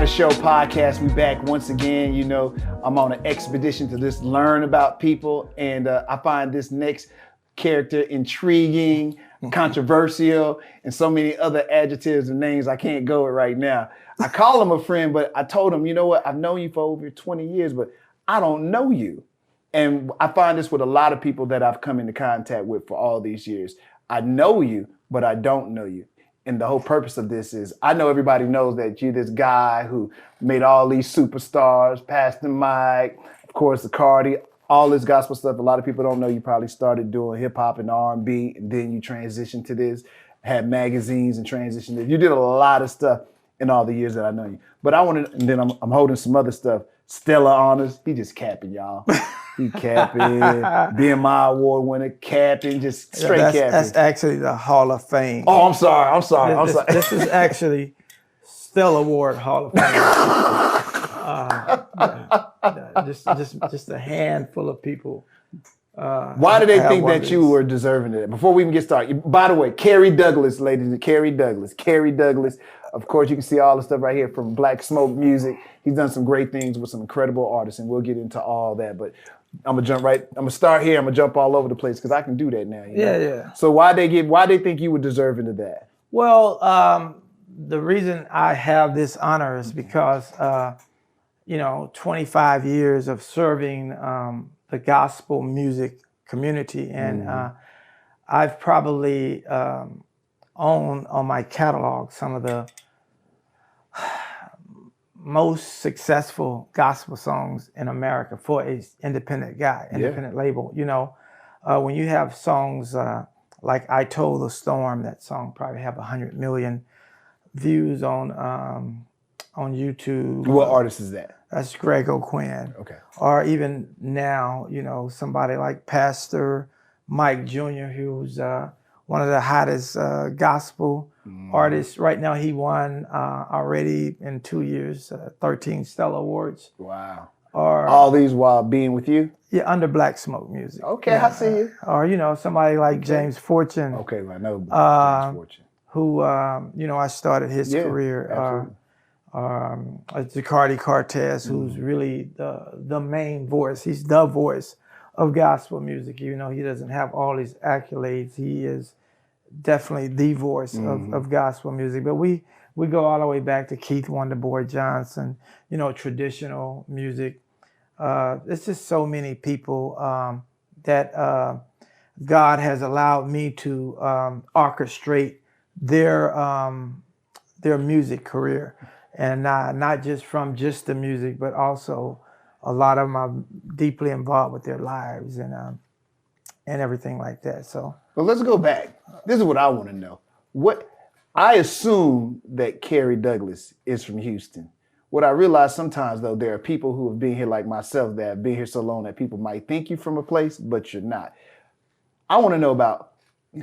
Got a Show podcast. We back once again. You know, I'm on an expedition to just learn about people, and I find this next character intriguing, controversial, and so many other adjectives and names I can't go with right now. I call him a friend, but I told him, you know what? I've known you for over 20 years, but I don't know you. And I find this with a lot of people that I've come into contact with for all these years. I know you, but I don't know you. And the whole purpose of this is, I know everybody knows that you're this guy who made all these superstars, Pastor Mike, of course, Zacardi, all this gospel stuff. A lot of people don't know you probably started doing hip hop and R&B, and then you transitioned to this, had magazines and transitioned to this. You did a lot of stuff in all the years that I know you. But I want to, and then I'm holding some other stuff. Stellar honors. He just capping, y'all. He capping. BMI award winner, capping, just straight capping. That's actually the Hall of Fame. Oh, I'm sorry. This is actually Stellar Award Hall of Fame. Just a handful of people. Why do they think that you were deserving of that? Before we even get started, by the way, Kerry Douglas, ladies, Kerry Douglas. Of course, you can see all the stuff right here from Black Smoke Music. He's done some great things with some incredible artists, and we'll get into all that. But I'm gonna start here. I'm gonna jump all over the place because I can do that now. You know? Yeah. So why they think you were deserving of that? Well, the reason I have this honor is because 25 years of serving the gospel music community, and I've probably owned on my catalog some of the most successful gospel songs in America for an independent label. You know, when you have songs like "I Told the Storm," that song probably have 100 million views on YouTube. What artist is that? That's Greg O'Quinn. Okay. Or even now, somebody like Pastor Mike Jr., who's one of the hottest gospel artists. Right now, he won already in 2 years 13 Stellar Awards. Wow. Or all these while being with you? Yeah, under Black Smoke Music. Okay, yeah. I see you. Or somebody like James Fortune. Okay, I know James Fortune. Who I started his career. Absolutely. Zacardi Cortez, who's really the main voice. He's the voice of gospel music. He doesn't have all these accolades. He is definitely the voice of gospel music. But we go all the way back to Keith Wonderboy Johnson, traditional music. It's just so many people that God has allowed me to orchestrate their music career. And not just from just the music, but also a lot of them are deeply involved with their lives and everything like that. So, well, let's go back. This is what I want to know. I assume that Kerry Douglas is from Houston. What I realize sometimes, though, there are people who have been here like myself that have been here so long that people might think you're from a place, but you're not. I want to know about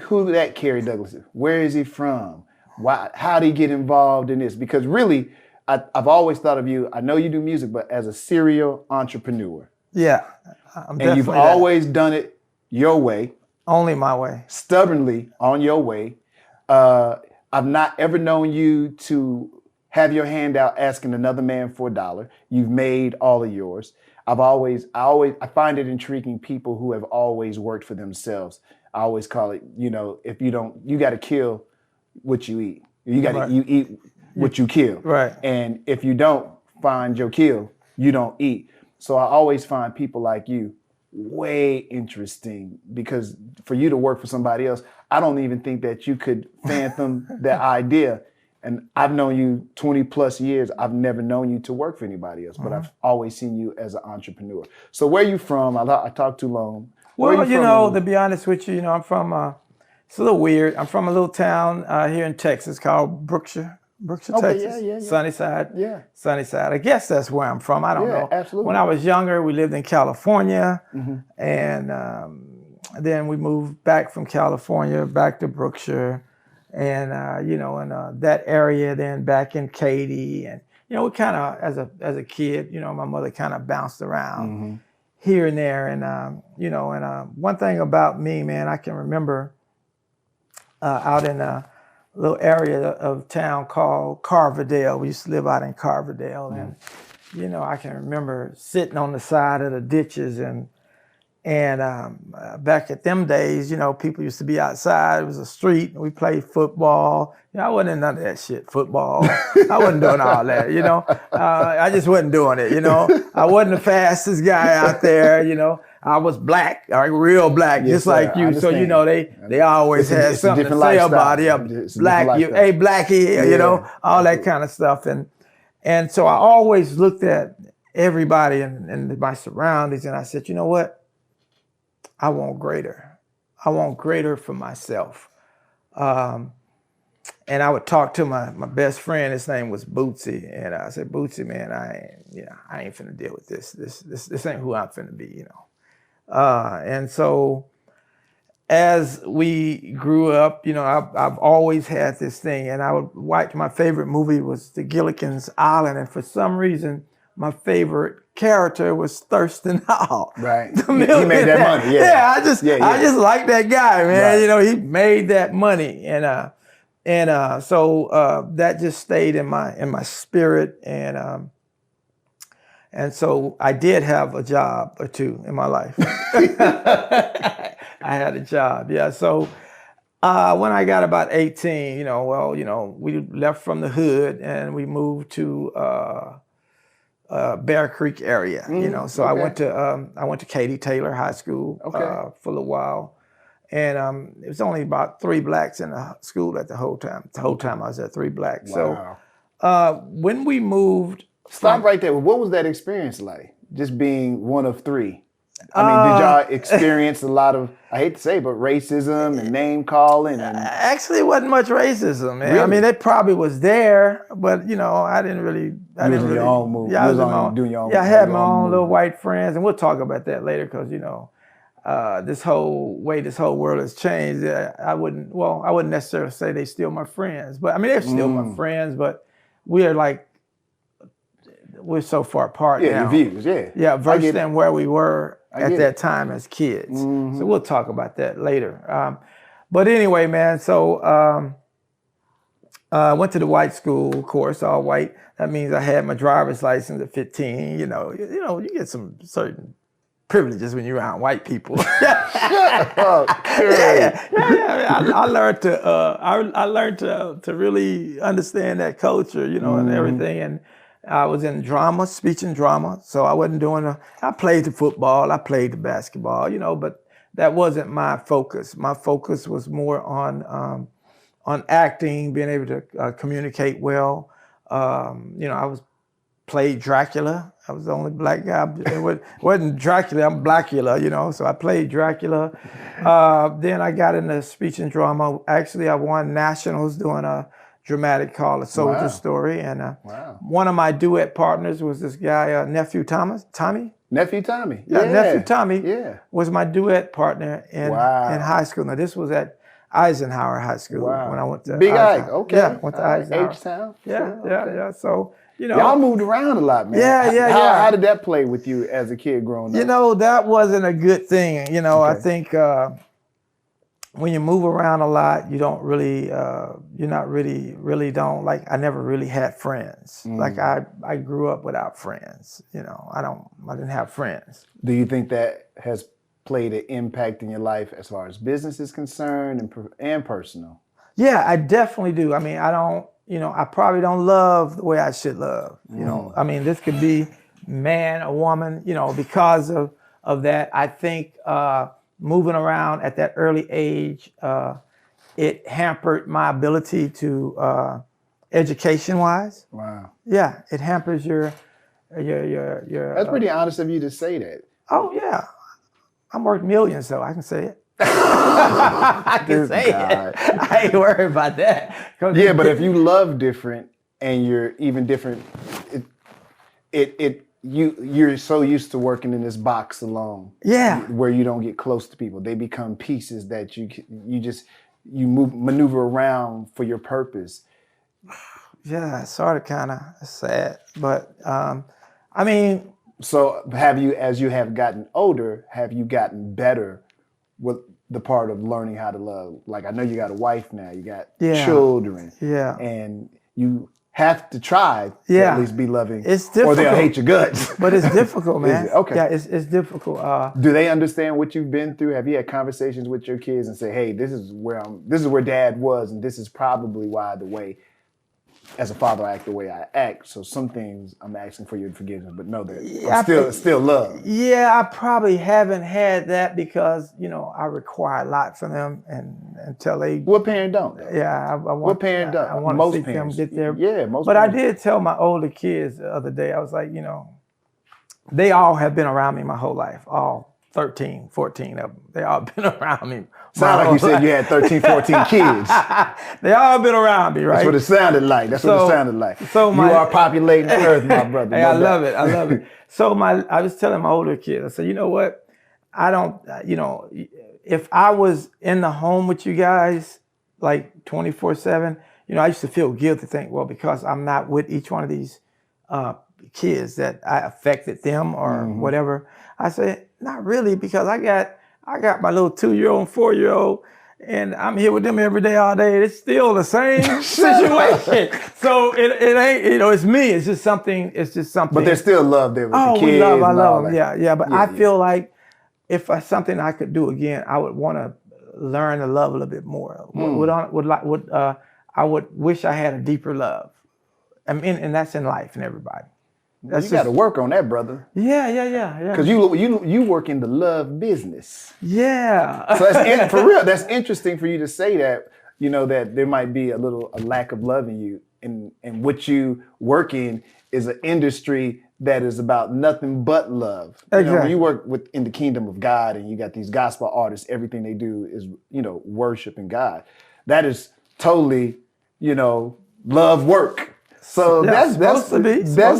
who that Kerry Douglas is. Where is he from? Why? How did he get involved in this? Because really, I've always thought of you, I know you do music, but as a serial entrepreneur. Yeah. And you've always done it your way. Only my way. Stubbornly on your way. I've not ever known you to have your hand out asking another man for $1. You've made all of yours. I find it intriguing people who have always worked for themselves. I always call it, if you don't, you got to kill what you eat. You eat what you kill. Right. And if you don't find your kill, you don't eat. So I always find people like you way interesting, because for you to work for somebody else, I don't even think that you could fathom that idea. And I've known you 20 plus years. I've never known you to work for anybody else, but I've always seen you as an entrepreneur. So where are you from? I talked too long. Well, to be honest with you, I'm from it's a little weird. I'm from a little town here in Texas called Brookshire, Texas. Yeah. Sunnyside. Yeah. Sunnyside. I guess that's where I'm from. I don't know. Absolutely. When I was younger, we lived in California, and then we moved back from California back to Brookshire, and in that area, then back in Katy, and we kind of as a kid, my mother kind of bounced around here and there, and one thing about me, man, I can remember out in little area of town called Carverdale. We used to live out in Carverdale, and I can remember sitting on the side of the ditches and back at them days, people used to be outside. It was a street, and we played football. I wasn't in none of that shit, football. I wasn't doing all that, I just wasn't doing it, I wasn't the fastest guy out there, I was black, like real black, Yes, just like sir. you. So, they always had something to say about it. Black, hey, blackie, all that kind of stuff. And so I always looked at everybody and my surroundings, and I said, you know what? I want greater. I want greater for myself. And I would talk to my best friend. His name was Bootsy, and I said, Bootsy, man, I ain't finna deal with this. This ain't who I'm finna be, And so, as we grew up, I've always had this thing, and I would watch. My favorite movie was The Gilligan's Island, and for some reason, my favorite character was Thurston Howell. Right. He made that money. Yeah. I just like that guy, man. Right. He made that money, and so that just stayed in my spirit, and so I did have a job or two in my life. I had a job, yeah. So when I got about 18, we left from the hood and we moved to Bear Creek area, So okay. I went to Katy Taylor High School for a little while, and it was only about 3 blacks in the school at the whole time. The whole time I was at 3 blacks. Wow. So when we moved, stop right there. What was that experience like? Just being one of 3. I mean, did y'all experience a lot of, I hate to say, but racism and name calling? Actually, it wasn't much racism, man. Really? I mean, it probably was there, but I didn't really. I was in your own move. Yeah, doing your own. Yeah, I had my own little white friends, and we'll talk about that later because this whole world has changed. I wouldn't necessarily say they still my friends, but I mean they're still my friends, but we're so far apart now. Yeah, your views, yeah. Yeah, versus than where we were at that time as kids. Mm-hmm. So we'll talk about that later. But anyway, man, so I went to the white school, of course, all white. That means I had my driver's license at 15. You get some certain privileges when you're around white people. Oh, yeah. I learned to really understand that culture, and everything. And I was in drama, speech and drama. So I wasn't I played the football, I played the basketball, but that wasn't my focus. My focus was more on acting, being able to communicate well. I played Dracula. I was the only black guy. It wasn't Dracula, I'm Blackula, so I played Dracula. Then I got into speech and drama. Actually, I won nationals doing a dramatic called A Soldier Story. And one of my duet partners was this guy, Nephew Tommy. Nephew Tommy. Yeah, Nephew Tommy was my duet partner in high school. Now, this was at Eisenhower High School when I went to Big Ike, okay. Yeah, went to Eisenhower. H-Town. Yeah. So, y'all moved around a lot, man. How did that play with you as a kid growing up? That wasn't a good thing. I think when you move around a lot, you don't really, I never really had friends. Like I grew up without friends. I didn't have friends. Do you think that has played an impact in your life as far as business is concerned and personal? Yeah, I definitely do. I mean, I probably don't love the way I should love. I mean, this could be man or woman, because of that. I think moving around at that early age, it hampered my ability to education-wise. Wow. Yeah, it hampers your. That's pretty honest of you to say that. Oh yeah, I'm worth millions, so I can say it. I can say it. I ain't worried about that. Yeah, but if you love different and you're even different, you're so used to working in this box alone. Yeah. Where you don't get close to people. They become pieces that you maneuver around for your purpose. Yeah, sort of kind of sad. But I mean. So as you have gotten older, have you gotten better with the part of learning how to love? Like, I know you got a wife now, you got Yeah. children, Yeah. and you have to try to Yeah. at least be loving, It's difficult. or they'll hate your guts. But it's difficult, man. Is it? Okay. Yeah, it's difficult. Do they understand what you've been through? Have you had conversations with your kids and say, "Hey, this is where Dad was, and this is probably why the way, as a father, I act the way I act. So some things I'm asking for your forgiveness, but no, that still love." Yeah, I probably haven't had that because I require a lot from them, and until they. What parent don't? Yeah, I want. What parent don't? I want Most to see parents them get there. Yeah, most. But parents. I did tell my older kids the other day. I was like, they all have been around me my whole life. All 13, 14 of them. They all been around me. Sound like you said you had 13, 14 kids. They all been around me, right? That's what it sounded like. That's what it sounded like. So you are populating the earth, my brother. Hey, I love it. I love it. So I was telling my older kids, I said, you know what? I don't, if I was in the home with you guys, like 24/7, I used to feel guilty, think, well, because I'm not with each one of these kids that I affected them or whatever. I said, not really, because I got my little 2-year-old and 4-year-old, and I'm here with them every day, all day. It's still the same situation. So it ain't, it's me. It's just something. But there's still love there with the kids. I love them. Yeah. But I feel like if something I could do again, I would want to learn to love a little bit more. I would wish I had a deeper love. I mean, and that's in life and everybody. You got to work on that, brother. Yeah. Because you work in the love business. Yeah. So for real, that's interesting for you to say that. That there might be a lack of love in you, and what you work in is an industry that is about nothing but love. Exactly. When you work in the kingdom of God, and you got these gospel artists, everything they do is worshiping God. That is totally love work. So that's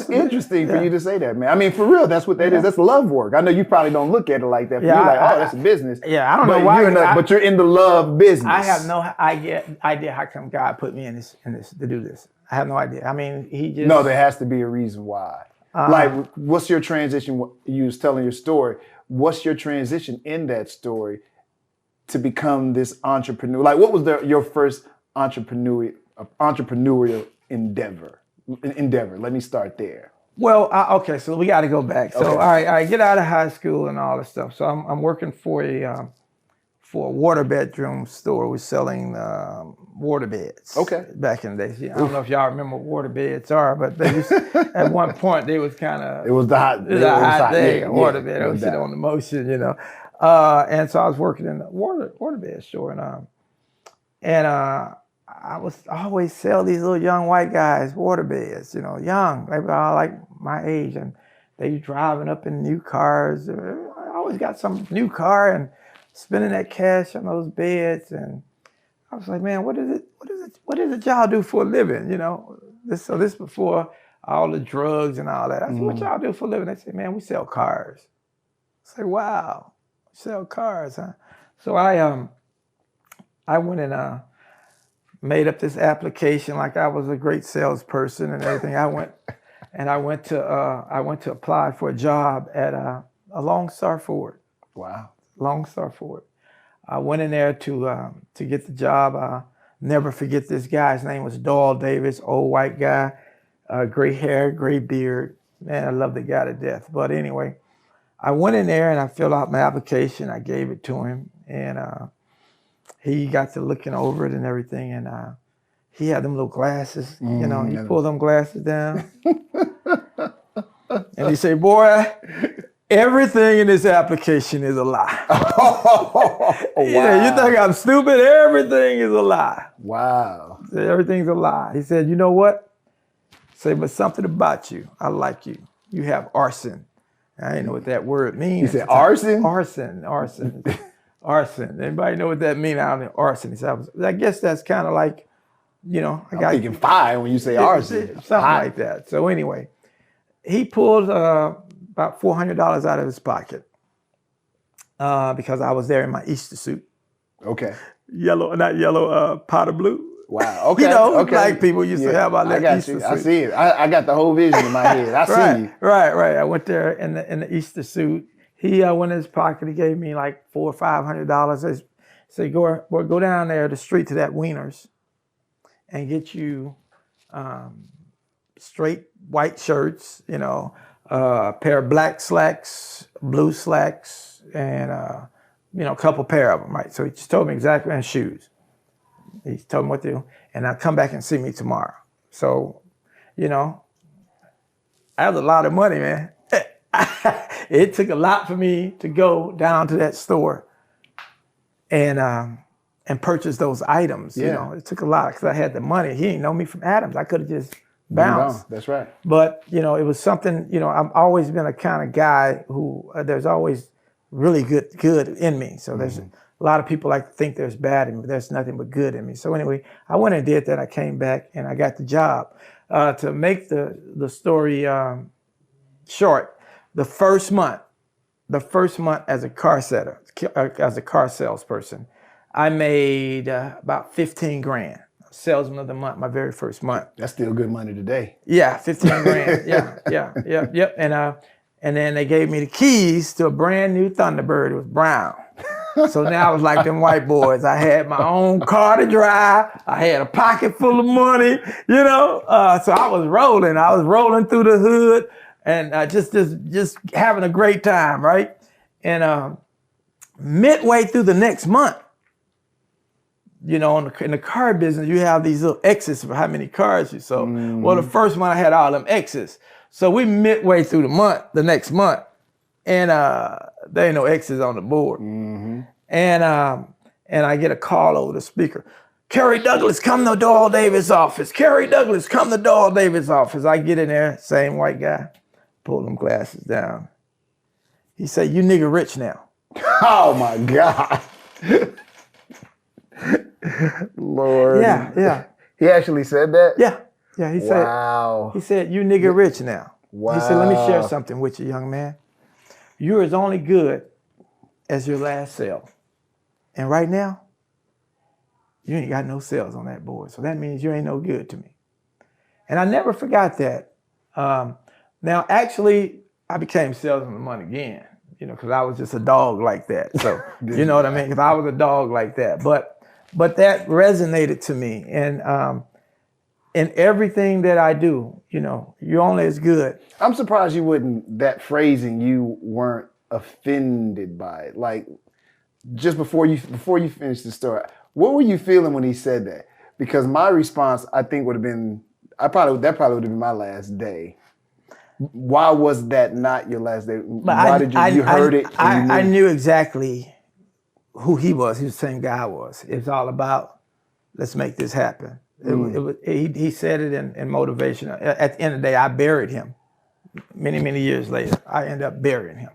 interesting for you to say that, man. I mean, for real, that's what that is. That's love work. I know you probably don't look at it like that. For you, that's a business. Yeah, I don't know why. But you're in the love business. I have no idea how come God put me in this to do this. I have no idea. I mean, he just. No, there has to be a reason why. Like, what's your transition? You was telling your story. What's your transition in that story to become this entrepreneur? Like, what was your first entrepreneurial endeavor? Let me start there. Well, okay, so we got to go back. So, all right, get out of high school and all this stuff. So I'm working for a water bedroom store. We're selling water beds. Okay. Back in the days, I don't know if y'all remember what water beds are, but they used, at one point they was kind of. It was the hot thing. Yeah, water bed. I was sitting on the motion, and so I was working in the water bed store, and I was always sell these little young white guys water beds, young. They were all like my age, and they driving up in new cars. I always got some new car and spending that cash on those beds. And I was like, man, what is it y'all do for a living? This before all the drugs and all that. I said, what y'all do for a living? They said, man, we sell cars. I said, wow, we sell cars, huh? So I went and made up this application like I was a great salesperson and everything. I went to apply for a job at a Lone Star Ford. Wow. Lone Star Ford. I went in there to get the job. Never forget this guy. His name was Doyle Davis, old white guy, gray hair, gray beard. Man, I love the guy to death. But anyway, I went in there and I filled out my application. I gave it to him, and he got to looking over it and everything, and he had them little glasses. He pulled them glasses down, and he said, "Boy, everything in this application is a lie." Wow. Yeah, you think I'm stupid? Everything is a lie. Wow. He said, everything's a lie. He said, "You know what?" Say, but something about you, I like you. You have arson. I didn't know what that word means. He said arson? Arson. Arson. Anybody know what that means? I don't know. Arson. I guess that's kind of like, I'm thinking fire when you say arson. Something like that. So anyway, he pulled about $400 out of his pocket because I was there in my Easter suit. Okay. Powder blue. Wow. Okay. Okay. Black people used to have our little Easter suit. I see it. I got the whole vision in my head. I see you. Right. I went there in the Easter suit. He went in his pocket. He gave me like $400 or $500. Say, go down there the street to that Wieners and get you straight white shirts, a pair of black slacks, blue slacks, and a couple pair of them, right? So he just told me exactly, and shoes. He told me what to do, and I'll come back and see me tomorrow. So, that was a lot of money, man. It took a lot for me to go down to that store and purchase those items. It took a lot because I had the money. He didn't know me from Adams. I could have just bounced. That's right. But it was something. I've always been a kind of guy who there's always really good in me. So there's a lot of people like to think there's bad in me, but there's nothing but good in me. So anyway, I went and did that. I came back and I got the job. To make the story short, the first month as a car setter, as a car salesperson, I made about 15 grand. Salesman of the month, my very first month. That's still good money today. Yeah, 15 grand. Yep. And then they gave me the keys to a brand new Thunderbird. It was brown. So now I was like them white boys. I had my own car to drive. I had a pocket full of money, So I was rolling. I was rolling through the hood and just having a great time, right? And midway through the next month, in the car business, you have these little X's for how many cars you sold. Well, the first month I had all them X's. So we midway through the next month, and there ain't no X's on the board. And I get a call over the speaker. Kerry Douglas, come to Doyle Davis' office. Kerry Douglas, come to Doyle Davis' office. I get in there, same white guy, pull them glasses down. He said, "You nigga rich now." Oh my God. Lord. Yeah. He actually said that? Yeah. He said, wow. He said, "You nigga rich now." Wow. He said, "Let me share something with you, young man. You're as only good as your last sale. And right now, you ain't got no sales on that board. So that means you ain't no good to me." And I never forgot that. Now, actually, I became salesman of the month again, because I was just a dog like that. So, you know what I mean? Because I was a dog like that. But that resonated to me. And in everything that I do, you're only as good. I'm surprised that phrasing, you weren't offended by it. Like, just before you finish the story, what were you feeling when he said that? Because my response, I think, would have been, that probably would have been my last day. Why was that not your last day? Why did you heard it? I knew exactly who he was. He was the same guy I was. It was all about, let's make this happen. He said it in motivation. At the end of the day, I buried him. Many, many years later, I ended up burying him.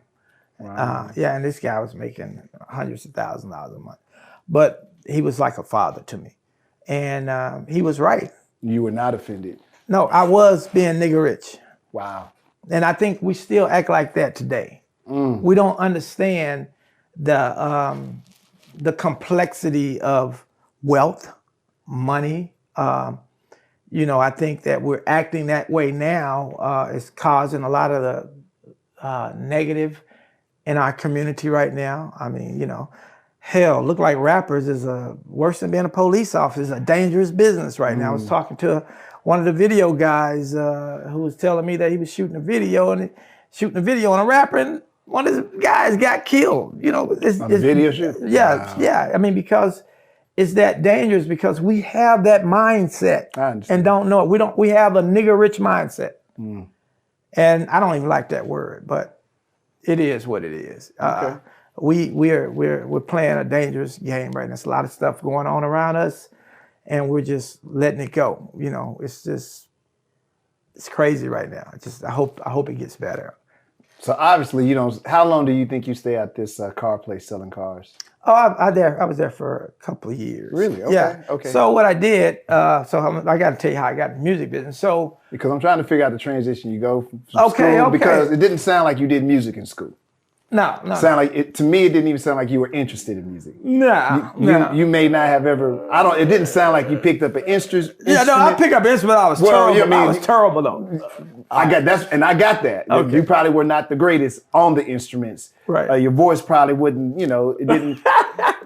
Wow. And this guy was making hundreds of thousands of dollars a month. But he was like a father to me. And he was right. You were not offended? No, I was being nigga rich. Wow. And I think we still act like that today. We don't understand the complexity of wealth, money. I think that we're acting that way now is causing a lot of the negative in our community right now. I mean, hell, look like rappers is worse than being a police officer. It's a dangerous business right now. I was talking to one of the video guys who was telling me that he was shooting a video on a rapper, and one of the guys got killed. It's video shoot? Yeah, wow. Yeah. I mean, because it's that dangerous because we have that mindset and don't know it. We have a nigga rich mindset. And I don't even like that word, but it is what it is. Okay. We're playing a dangerous game right now. There's a lot of stuff going on around us, and we're just letting it go. It's crazy right now. I hope it gets better. So obviously, how long do you think you stay at this car place selling cars? Oh, I was there for a couple of years. Really? Okay. Yeah. Okay. So what I did, I got to tell you how I got in the music business. So because I'm trying to figure out the transition you go from school, because it didn't sound like you did music in school. No. Sound like it to me. It didn't even sound like you were interested in music. No. You may not have ever. It didn't sound like you picked up an instrument. Yeah, no, I picked up an instrument. I was terrible. I was terrible though. I got that. Okay. You probably were not the greatest on the instruments. Right. Your voice probably wouldn't. It didn't.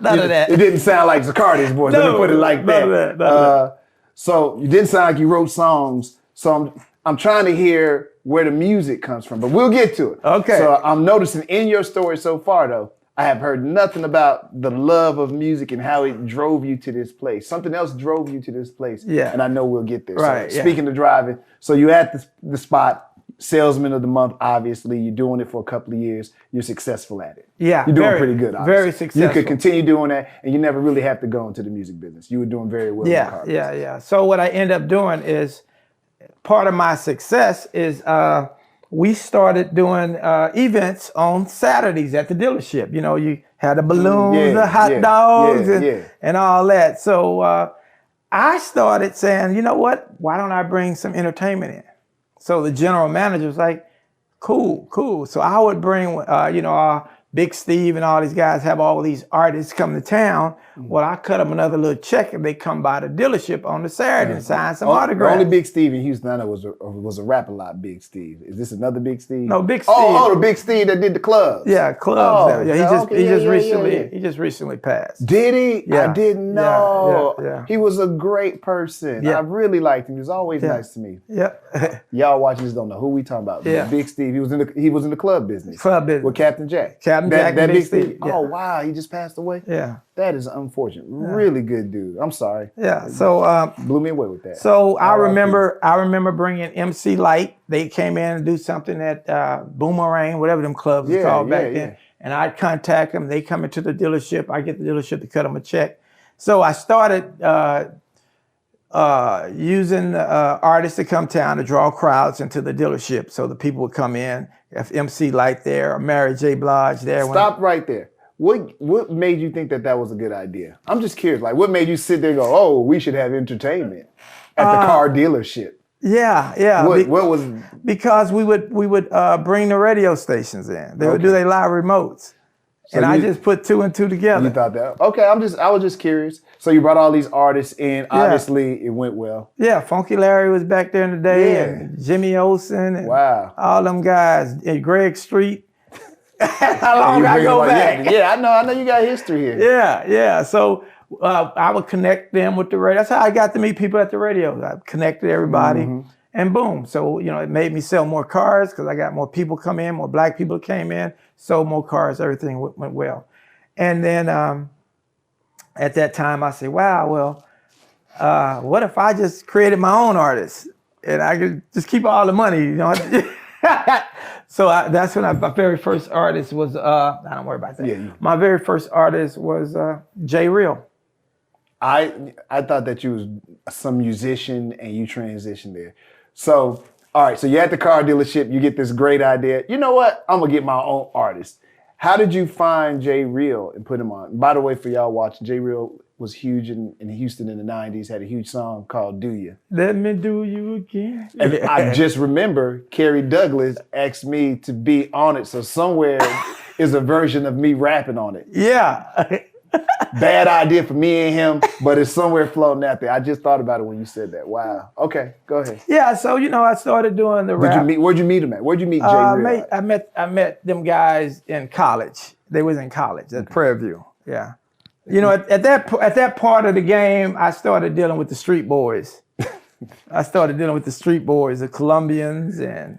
None of that. It didn't sound like Zacardi's voice. Let me put it like that. None of that. So you didn't sound like you wrote songs. So I'm trying to hear where the music comes from, but we'll get to it. Okay. So I'm noticing in your story so far, though, I have heard nothing about the love of music and how it drove you to this place. Something else drove you to this place. Yeah. And I know we'll get there. Right. So speaking of driving, so you at the spot, Salesman of the Month, obviously. You're doing it for a couple of years. You're successful at it. Yeah. You're doing pretty good, obviously. Very successful. You could continue doing that, and you never really have to go into the music business. You were doing very well in the car business. Yeah. So what I end up doing is, part of my success is we started doing events on Saturdays at the dealership. You know, you had the balloons, the hot dogs, and all that. So I started saying, you know what? Why don't I bring some entertainment in? So the general manager was like, cool. So I would bring, Big Steve and all these guys have all these artists come to town. Well, I cut them another little check if they come by the dealership on the Saturday and sign some autographs. The only Big Steve in Houston I know was a Rap-A-Lot Big Steve. Is this another Big Steve? No, Big Steve. Oh, the Big Steve that did the clubs. Yeah, clubs. He just recently passed. Did he? Yeah. I didn't know. Yeah. He was a great person. Yeah. I really liked him. He was always nice to me. Yeah. Y'all watching this don't know who we talking about. Yeah. Big Steve. He was in the club business. Club business. With Captain Jack. Captain Jack and Big Steve. Oh wow, he just passed away. Yeah. That is unfortunate. Really good dude. I'm sorry. Yeah. So blew me away with that. So I remember bringing MC Light. They came in and do something at Boomerang, whatever them clubs was called back then. And I'd contact them. They come into the dealership. I get the dealership to cut them a check. So I started using artists to come town to draw crowds into the dealership. So the people would come in. If MC Light there or Mary J. Blige there. Stop right there. What made you think that was a good idea? I'm just curious. Like, what made you sit there and go, oh, we should have entertainment at the car dealership? Yeah. What was? Because we would bring the radio stations in. They would do their live remotes. So I just put two and two together. You thought that? Okay, I was just curious. So you brought all these artists in. Obviously, it went well. Yeah, Funky Larry was back there in the day, and Jimmy Olsen, and all them guys, and Greg Street. How long I go back? Yeah, I know you got history here. Yeah. So I would connect them with the radio. That's how I got to meet people at the radio. I connected everybody, and boom. So it made me sell more cars because I got more people come in, more black people came in, sold more cars. Everything went well. And then at that time, I said, wow, well, what if I just created my own artists and I could just keep all the money, So that's when my very first artist was, I don't worry about that. Yeah. My very first artist was J Real. I thought that you was some musician and you transitioned there. So, all right, so you're at the car dealership, you get this great idea. You know what? I'm going to get my own artist. How did you find J Real and put him on? By the way, for y'all watching, J Real was huge in Houston in the 90s, had a huge song called Do Ya. Let me do you again. And I just remember Kerry Douglas asked me to be on it, so somewhere is a version of me rapping on it. Yeah. Bad idea for me and him, but it's somewhere floating out there. I just thought about it when you said that. Wow. Okay, go ahead. Yeah, so I started doing the rap. Where'd you meet him at? Where'd you meet J Real? I met them guys in college. They was in college at Prairie View. Yeah. At that part of the game, I started dealing with the street boys. The Colombians, and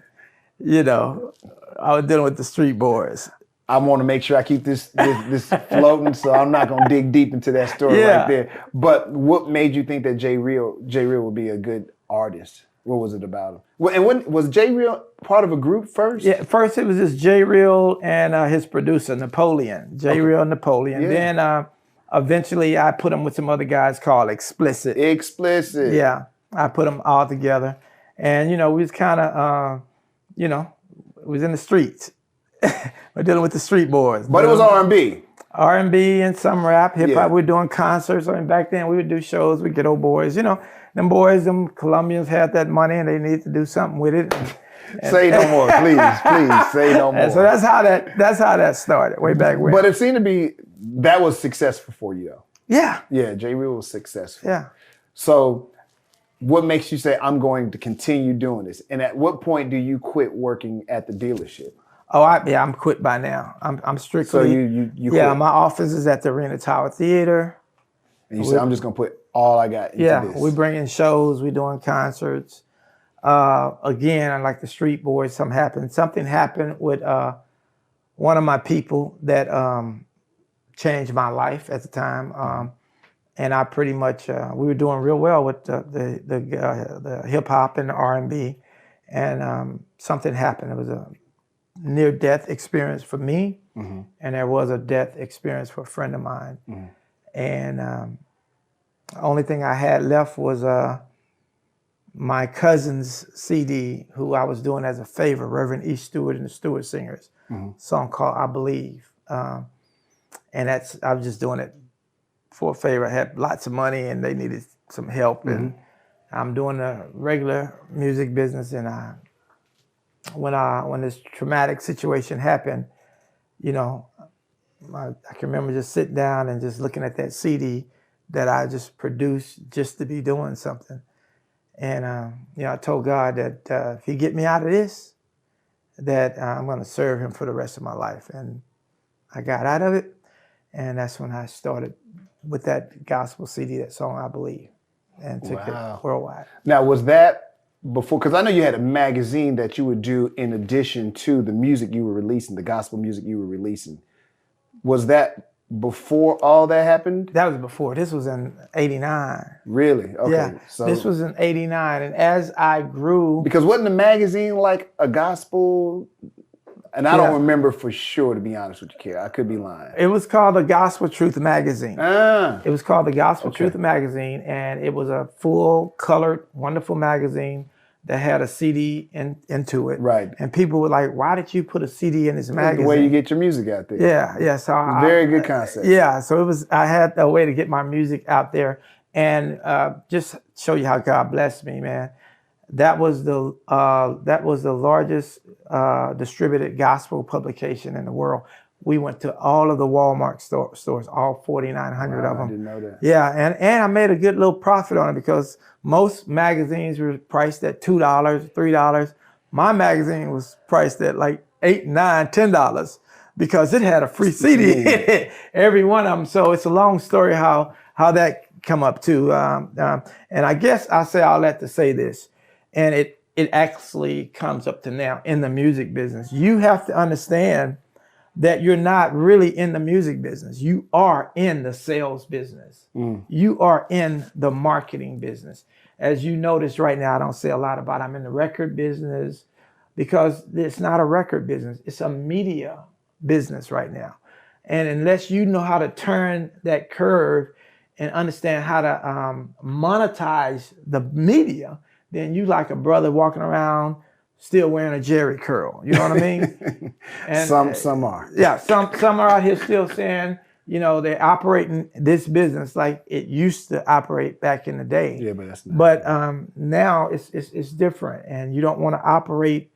I was dealing with the street boys. I want to make sure I keep this floating, so I'm not gonna dig deep into that story right there. But what made you think that J Real would be a good artist? What was it about him? And when was J Real part of a group first? Yeah, first it was just J Real and his producer Napoleon. Real and Napoleon. Yeah. Then eventually I put him with some other guys called Explicit. Yeah, I put them all together, and we was kind of it was in the streets. We're dealing with the street boys. But it was R&B. R&B and some rap, hip hop. Yeah. We were doing concerts. And back then we would do shows with ghetto boys. Them boys, them Colombians had that money and they needed to do something with it. Say no more, please say no more. And so that's how that started way back when. But it seemed to be that was successful for you though. Yeah. Yeah, J Real was successful. Yeah. So what makes you say I'm going to continue doing this? And at what point do you quit working at the dealership? Oh, I'm quit by now. I'm strictly. So you yeah, quit. my office is at the Arena Tower Theater. And you said, I'm just gonna put all I got into Yeah, this. we bring in shows, we doing concerts. Again, I like the Street Boys. Something happened with one of my people that changed my life at the time. And I pretty much we were doing real well with the hip hop and the R&B, and something happened. It was a near death experience for me, and there was a death experience for a friend of mine. And the only thing I had left was my cousin's CD, who I was doing as a favor, Reverend E. Stewart and the Stewart Singers, song called "I Believe," and I was just doing it for a favor. I had lots of money and they needed some help, and I'm doing the regular music business. And when this traumatic situation happened, you know, I can remember just sitting down and just looking at that CD that I just produced just to be doing something. And I told God that if He get me out of this, that I'm going to serve Him for the rest of my life. And I got out of it, and that's when I started with that gospel CD, that song "I Believe," and took it worldwide. Now, was that before? Because I know you had a magazine that you would do in addition to the music you were releasing, the gospel music you were releasing. Was that before all that happened? That was before. This was in '89. Really? Okay. Yeah, so this was in '89, and as I grew, because wasn't the magazine like a gospel? And I don't remember for sure, to be honest with you, Kerry. I could be lying. It was called the Gospel Truth Magazine. It was called the Gospel Truth Magazine, and it was a full colored, wonderful magazine that had a CD into it. Right. And people were like, "Why did you put a CD in this magazine?" The way you get your music out there. Yeah. So very good concept. Yeah. So it was. I had a way to get my music out there, and just show you how God blessed me, man. That was the largest distributed gospel publication in the world. We went to all of the Walmart stores, all 4,900 of them. I didn't know that. Yeah, and I made a good little profit on it because most magazines were priced at $2, $3. My magazine was priced at like $8, $9, $10 because it had a free CD in it, every one of them. So it's a long story how that come up too. And I guess I say all that to say this. And it actually comes up to now in the music business. You have to understand that you're not really in the music business. You are in the sales business. You are in the marketing business. As you notice right now, I don't say a lot about I'm in the record business because it's not a record business. It's a media business right now. And unless you know how to turn that curve and understand how to monetize the media, then you like a brother walking around still wearing a Jerry curl. You know what I mean? And some are. Yeah, some are out here still saying, they're operating this business like it used to operate back in the day. Yeah, but that's not. But now it's different, and you don't want to operate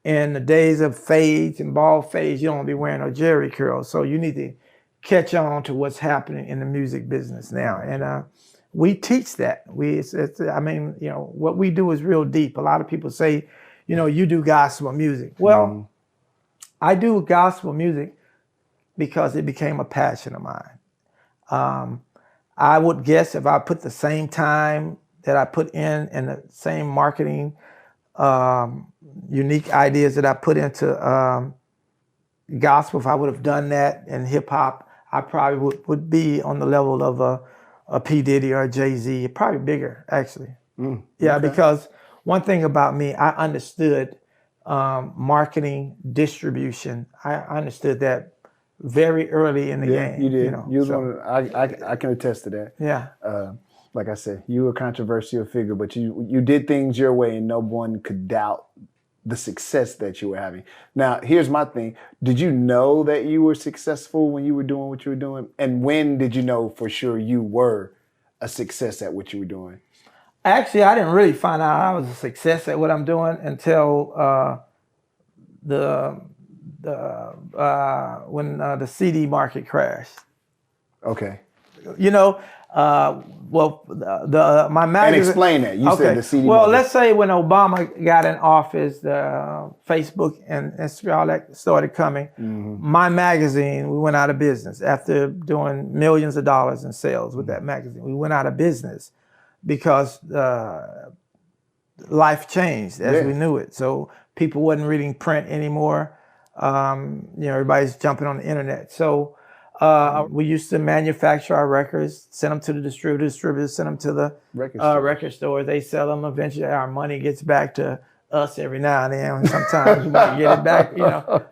in the days of fades and bald fades. You don't want to be wearing a Jerry curl. So you need to catch on to what's happening in the music business now. And we teach that. What we do is real deep. A lot of people say, you do gospel music. Well, I do gospel music because it became a passion of mine. I would guess if I put the same time that I put in the same marketing, unique ideas that I put into gospel, if I would have done that in hip hop, I probably would be on the level of a P. Diddy or a Jay-Z, probably bigger, actually. Because one thing about me, I understood marketing, distribution. I understood that very early in the game. You did. I can attest to that. Yeah. Like I said, you were a controversial figure, but you did things your way, and no one could doubt the success that you were having. Now, here's my thing. Did you know that you were successful when you were doing what you were doing? And when did you know for sure you were a success at what you were doing? Actually, I didn't really find out I was a success at what I'm doing until when the CD market crashed. Okay. Well, my magazine. And explain that. You said the CD. Well, Mogul. let's say when Obama got in office, the Facebook and Instagram, all that started coming. My magazine, we went out of business after doing millions of dollars in sales with that magazine. We went out of business because life changed as we knew it. So people wasn't reading print anymore. Everybody's jumping on the internet. So we used to manufacture our records, send them to the distributors send them to the record stores. They sell them. Eventually, our money gets back to us every now and then. Sometimes we might get it back,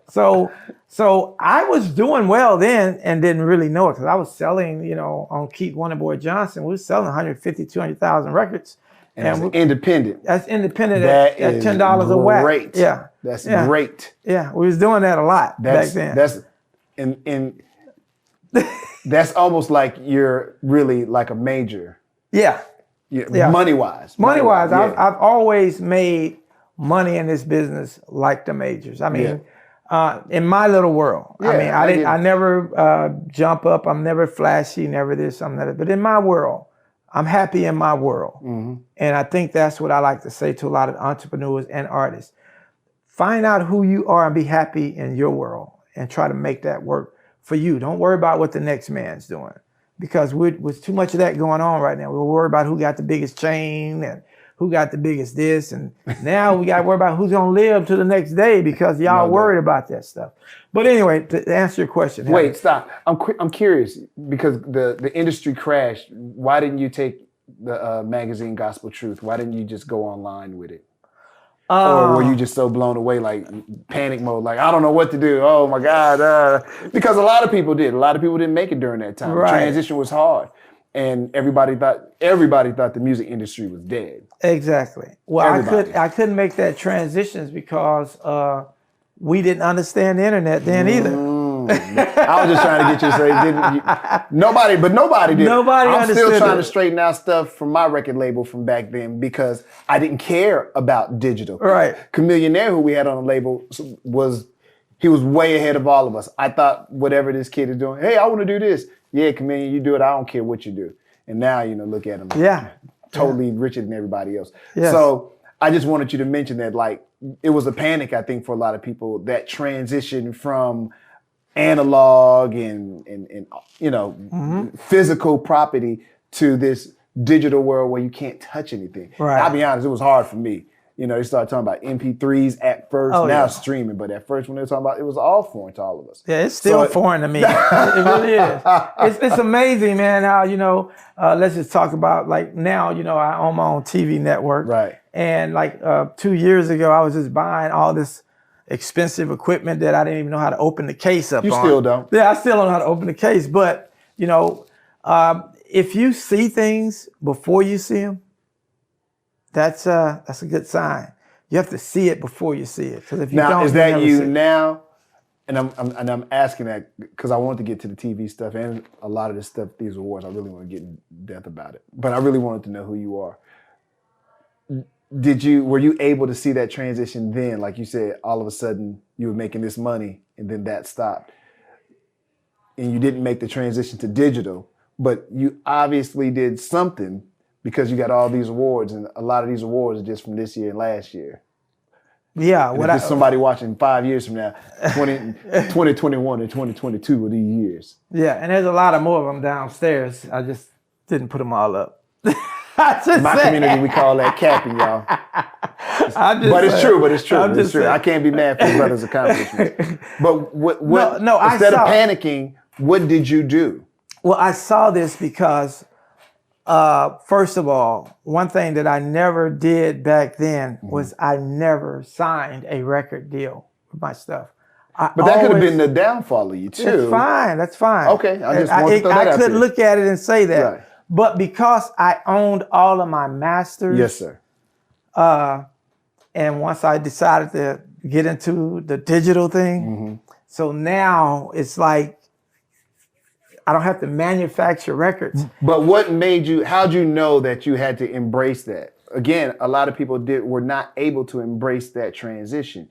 So I was doing well then and didn't really know it because I was selling, on Keith Wonderboy Johnson. We were selling 150, 200,000 records. And independent. That's independent That at is $10 a whack. Great. Yeah. That's great. Yeah, we was doing that a lot back then. That's almost like you're really like a major. Yeah. Money-wise. Money-wise, I've always made money in this business like the majors. I mean, in my little world. I never jump up. I'm never flashy, never this, I'm never. But in my world, I'm happy in my world. And I think that's what I like to say to a lot of entrepreneurs and artists. Find out who you are and be happy in your world and try to make that work for you. Don't worry about what the next man's doing because with too much of that going on right now. We're worried about who got the biggest chain and who got the biggest this. And now we got to worry about who's going to live to the next day because y'all worried about that stuff. But anyway, to answer your question. Wait, stop. I'm curious because the industry crashed. Why didn't you take the magazine Gospel Truth? Why didn't you just go online with it? Or were you just so blown away, like panic mode, like, I don't know what to do. Oh my God. Because a lot of people did. A lot of people didn't make it during that time. Right. Transition was hard. And everybody thought the music industry was dead. Exactly. Well, I couldn't make that transitions because we didn't understand the internet then either. I was just trying to get you to say nobody did. I'm still trying to straighten out stuff from my record label from back then because I didn't care about digital. Right. Chamillionaire, who we had on the label, was way ahead of all of us. I thought whatever this kid is doing, hey, I want to do this. Yeah, Chameleon, you do it. I don't care what you do. And now, look at him. Yeah. Totally richer than everybody else. Yes. So I just wanted you to mention that, like, it was a panic, I think, for a lot of people, that transition from analog and physical property to this digital world where you can't touch anything. Right. I'll be honest, it was hard for me. They started talking about MP3s at first, now streaming, but at first when they were talking about it was all foreign to all of us. Yeah, it's still foreign to me. It really is. It's amazing, man, how, let's just talk about like now, I own my own TV network. Right. And like 2 years ago, I was just buying all this expensive equipment that I didn't even know how to open the case up on. You still don't? Yeah, I still don't know how to open the case. But, if you see things before you see them, that's a good sign. You have to see it before you see it. Because if you don't, is that you now? And I'm asking that because I want to get to the TV stuff and a lot of this stuff, these awards. I really want to get in depth about it. But I really wanted to know who you are. Were you able to see that transition then? Like you said, all of a sudden you were making this money and then that stopped. And you didn't make the transition to digital, but you obviously did something because you got all these awards, and a lot of these awards are just from this year and last year. Yeah. And if somebody watching 5 years from now, 2021 and 2022 were these years. Yeah, and there's a lot of more of them downstairs. I just didn't put them all up. My community, we call that capping, y'all. But it's true. It's true. I can't be mad for your brother's accomplishments. But instead of panicking, what did you do? Well, I saw this because, first of all, one thing that I never did back then was I never signed a record deal with my stuff. But that could have been the downfall of you, too. That's fine. Okay, I just wanted to throw that out there. I could look at it and say that. Right. But because I owned all of my masters. Yes, sir. And once I decided to get into the digital thing, so now it's like I don't have to manufacture records. But how'd you know that you had to embrace that? Again, a lot of people were not able to embrace that transition.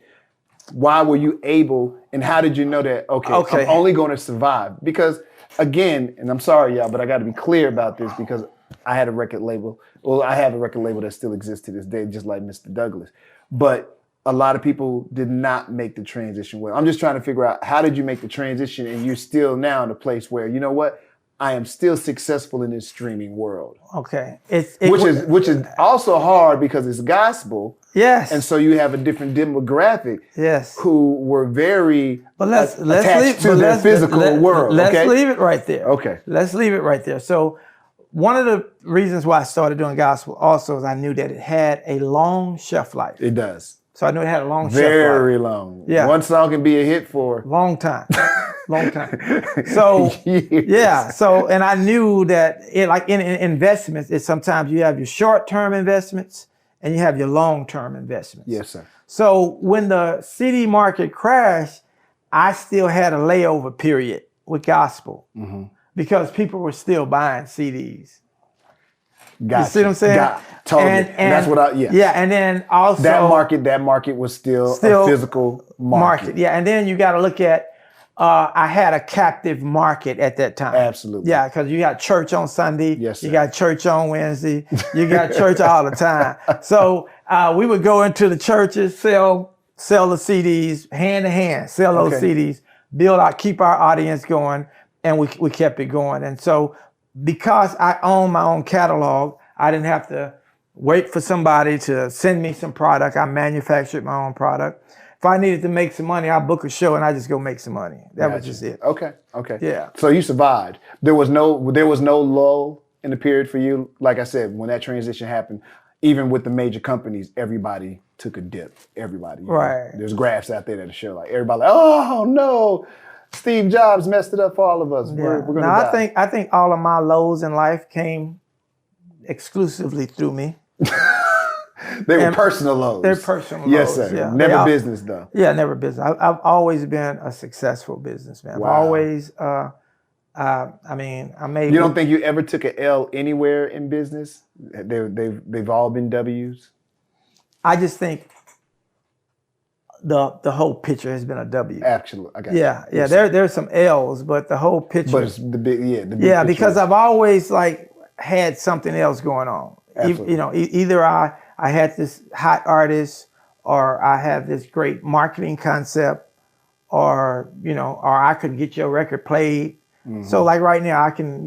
Why were you able, and how did you know that, okay. I'm only going to survive? Because again, and I'm sorry, y'all, but I got to be clear about this because I had a record label. Well, I have a record label that still exists to this day, just like Mr. Douglas. But a lot of people did not make the transition well. I'm just trying to figure out, how did you make the transition and you're still now in a place where, you know what, I am still successful in this streaming world. Okay. Which is also hard because it's gospel. Yes. And so you have a different demographic. Yes. Who were very let's attached to their physical world. Let's leave it right there. Okay. Let's leave it right there. So one of the reasons why I started doing gospel also is I knew that it had a long shelf life. It does. So I knew it had a long shelf life. Very long. Yeah. One song can be a hit for long time. Long time. So yeah. So and I knew that like in investments, it's sometimes you have your short-term investments and you have your long-term investments. Yes, sir. So when the CD market crashed, I still had a layover period with gospel because people were still buying CDs. Gotcha. You see what I'm saying? Totally. And that's what Yeah, and then also that market was still a physical market. Yeah, and then you got to look at I had a captive market at that time. Absolutely. Yeah, because you got church on Sunday. Yes, sir. You got church on Wednesday. You got church all the time. So we would go into the churches, sell the CDs hand to hand, sell those CDs, keep our audience going, and we kept it going. And so because I own my own catalog, I didn't have to wait for somebody to send me some product. I manufactured my own product. If I needed to make some money, I book a show and I just go make some money. That was just it. Okay. Yeah. So you survived. There was no lull in the period for you. Like I said, when that transition happened, even with the major companies, everybody took a dip. Everybody. Right. There's graphs out there that show like everybody like, oh no, Steve Jobs messed it up for all of us. Yeah. We're gonna die. I think all of my lows in life came exclusively through me. They were personal lows. They're personal lows. Yes, sir. Yeah. Never business though. Yeah, never business. I've always been a successful businessman. Wow. I've always, I made. You don't think you ever took an L anywhere in business? They've all been W's. I just think the whole picture has been a W. Absolutely. I got Yeah. you. There's some L's, but the whole picture. But it's the big yeah, picture because is- I've always like had something else going on. Absolutely. Either I had this hot artist, or I have this great marketing concept, or I could get your record played. So like right now, I can,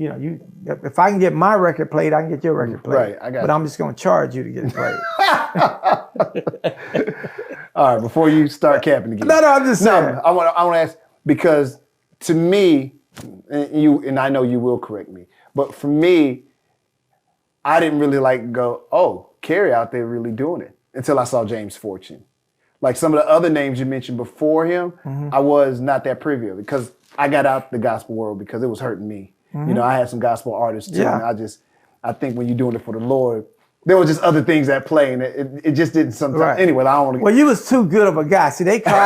if I can get my record played, I can get your record played. Right, I got But you. I'm just going to charge you to get it played. All right, before you start capping again. No, I'm just saying. No, I want to ask, because to me, and I know you will correct me, but for me, I didn't really go, oh, Kerry out there really doing it, until I saw James Fortune. Like some of the other names you mentioned before him, I was not that privy of it, because I got out the gospel world because it was hurting me. I had some gospel artists too, and I think when you're doing it for the Lord, there were just other things at play, and it just didn't sometimes. Right. Anyway, I don't want to. Well, you was too good of a guy. See, they call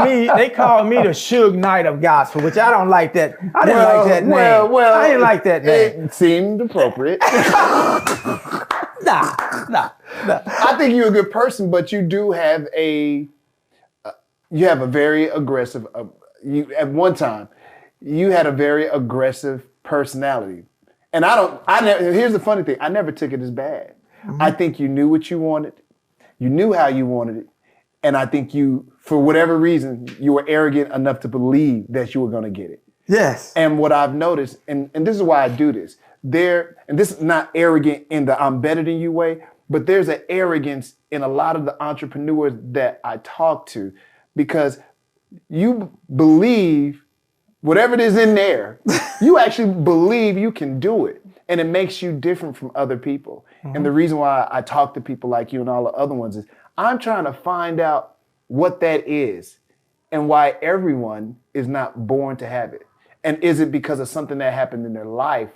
me the Suge Knight of gospel, which I don't like that. I didn't like that name. Well, I didn't like that name. It seemed appropriate. Nah. I think you're a good person, but you do have a very aggressive. At one time, you had a very aggressive personality, and here's the funny thing: I never took it as bad. I think you knew what you wanted, you knew how you wanted it, and I think you, for whatever reason, you were arrogant enough to believe that you were going to get it. Yes. And what I've noticed, and this is why I do this, and this is not arrogant in the I'm better than you way, but there's an arrogance in a lot of the entrepreneurs that I talk to, because you believe whatever it is in there, you actually believe you can do it. And it makes you different from other people. And the reason why I talk to people like you and all the other ones is I'm trying to find out what that is and why everyone is not born to have it. And is it because of something that happened in their life?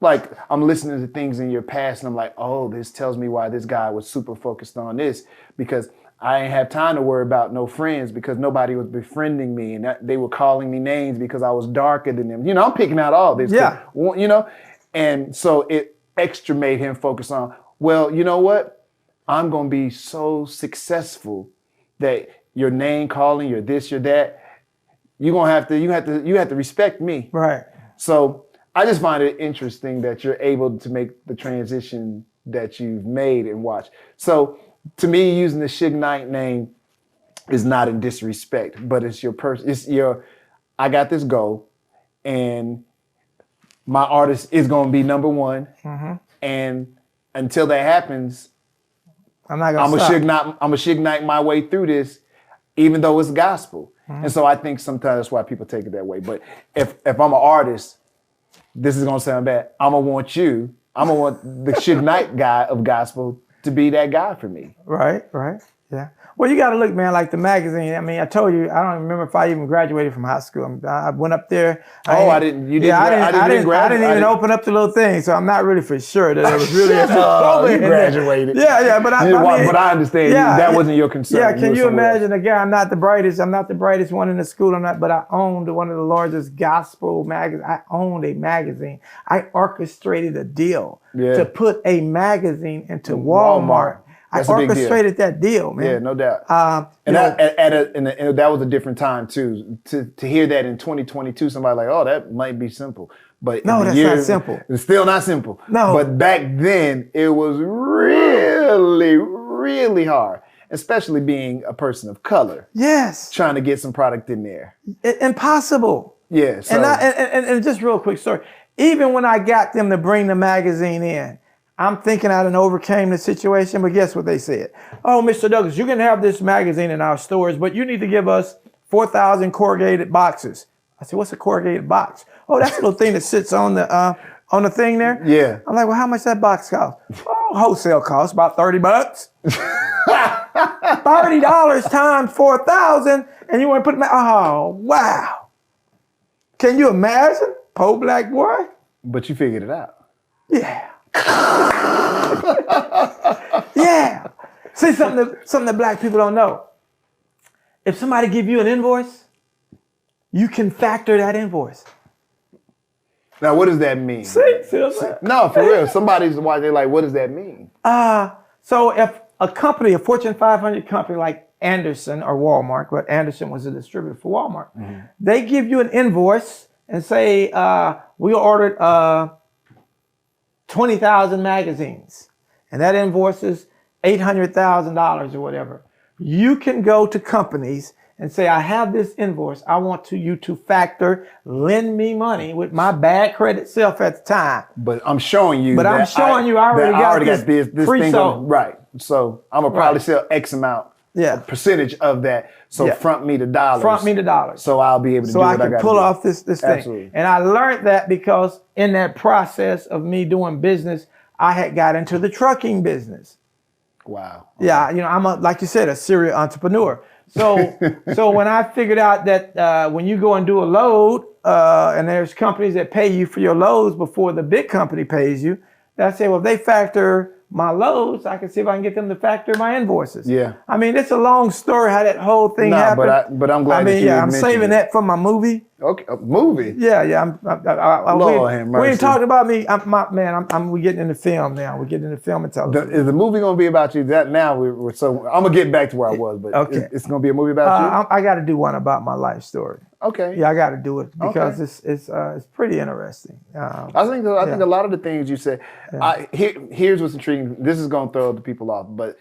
Like, I'm listening to things in your past and I'm like, oh, this tells me why this guy was super focused on this, because I ain't have time to worry about no friends because nobody was befriending me, and they were calling me names because I was darker than them. I'm picking out all this. Yeah. And so it extra made him focus on, well, you know what? I'm going to be so successful that your name calling, you're this, you're that, you have to respect me. Right. So I just find it interesting that you're able to make the transition that you've made and watch. So to me, using the Suge Knight name is not in disrespect, but it's your person. It's your, I got this goal, and my artist is going to be number one. Mm-hmm. And until that happens, I'm not gonna stop. I'm a Suge Knight my way through this, even though it's gospel. Mm-hmm. And so I think sometimes that's why people take it that way. But if I'm an artist, this is gonna sound bad. I'm gonna want the Suge Knight guy of gospel to be that guy for me. Right. Yeah. Well, you got to look, man, like the magazine. I mean, I told you, I don't remember if I even graduated from high school. I went up there. I didn't. You didn't. I didn't even open up the little thing, so I'm not really for sure that it was really. You graduated. Yeah, but I understand. Yeah, that wasn't your concern. Yeah, can you imagine? Again, I'm not the brightest one in the school. But I owned one of the largest gospel magazines. I owned a magazine. I orchestrated a deal to put a magazine into Walmart. That's I orchestrated that deal, man. Yeah, no doubt. And that was a different time too. To hear that in 2022, somebody like, oh, that might be simple, but no, that's not simple. It's still not simple. No, but back then it was really, really hard, especially being a person of color. Yes, trying to get some product in there. Impossible. Yeah. So. And just real quick story. Even when I got them to bring the magazine in, I'm thinking I done overcame the situation, but guess what they said? Oh, Mr. Douglas, you can have this magazine in our stores, but you need to give us 4,000 corrugated boxes. I said, what's a corrugated box? Oh, that's a little thing that sits on the thing there. Yeah. I'm like, well, how much that box cost? Oh, wholesale cost about $30. $30 times 4,000, and you want to put them? Oh, wow! Can you imagine, poor black boy? But you figured it out. Yeah. Yeah. See, something that black people don't know. If somebody give you an invoice, you can factor that invoice. Now, what does that mean? No, for real. Somebody's watching, they're like, what does that mean? So if a company, a Fortune 500 company like Anderson or Walmart, but Anderson was a distributor for Walmart, mm-hmm. They give you an invoice and say, we ordered 20,000 magazines, and that invoice is $800,000 or whatever. You can go to companies and say, I have this invoice. I want you to factor, lend me money with my bad credit self at the time. But I'm showing you. I already got this thing going, right. So I'm gonna probably sell X amount, a percentage of that. So front me the dollars. So I'll be able to do what I got to do. So I can pull off this thing. Absolutely. And I learned that because in that process of me doing business, I had got into the trucking business. Wow. Okay. Yeah, I'm like you said, a serial entrepreneur. So when I figured out that when you go and do a load, and there's companies that pay you for your loads before the big company pays you, I say, well, if they factor my loads, I can see if I can get them to factor my invoices. Yeah. I mean, it's a long story how that whole thing happened. But I'm glad that you I'm saving that for my movie. Okay, a movie? Yeah. We ain't talking about me. We getting into film now. We're getting into film and television. Is the movie going to be about you? That now so I'm going to get back to where I was, but okay. It's going to be a movie about you? I got to do one about my life story. Okay. Yeah, I got to do it because it's pretty interesting. I think a lot of the things you said. Here's what's intriguing. This is going to throw the people off, but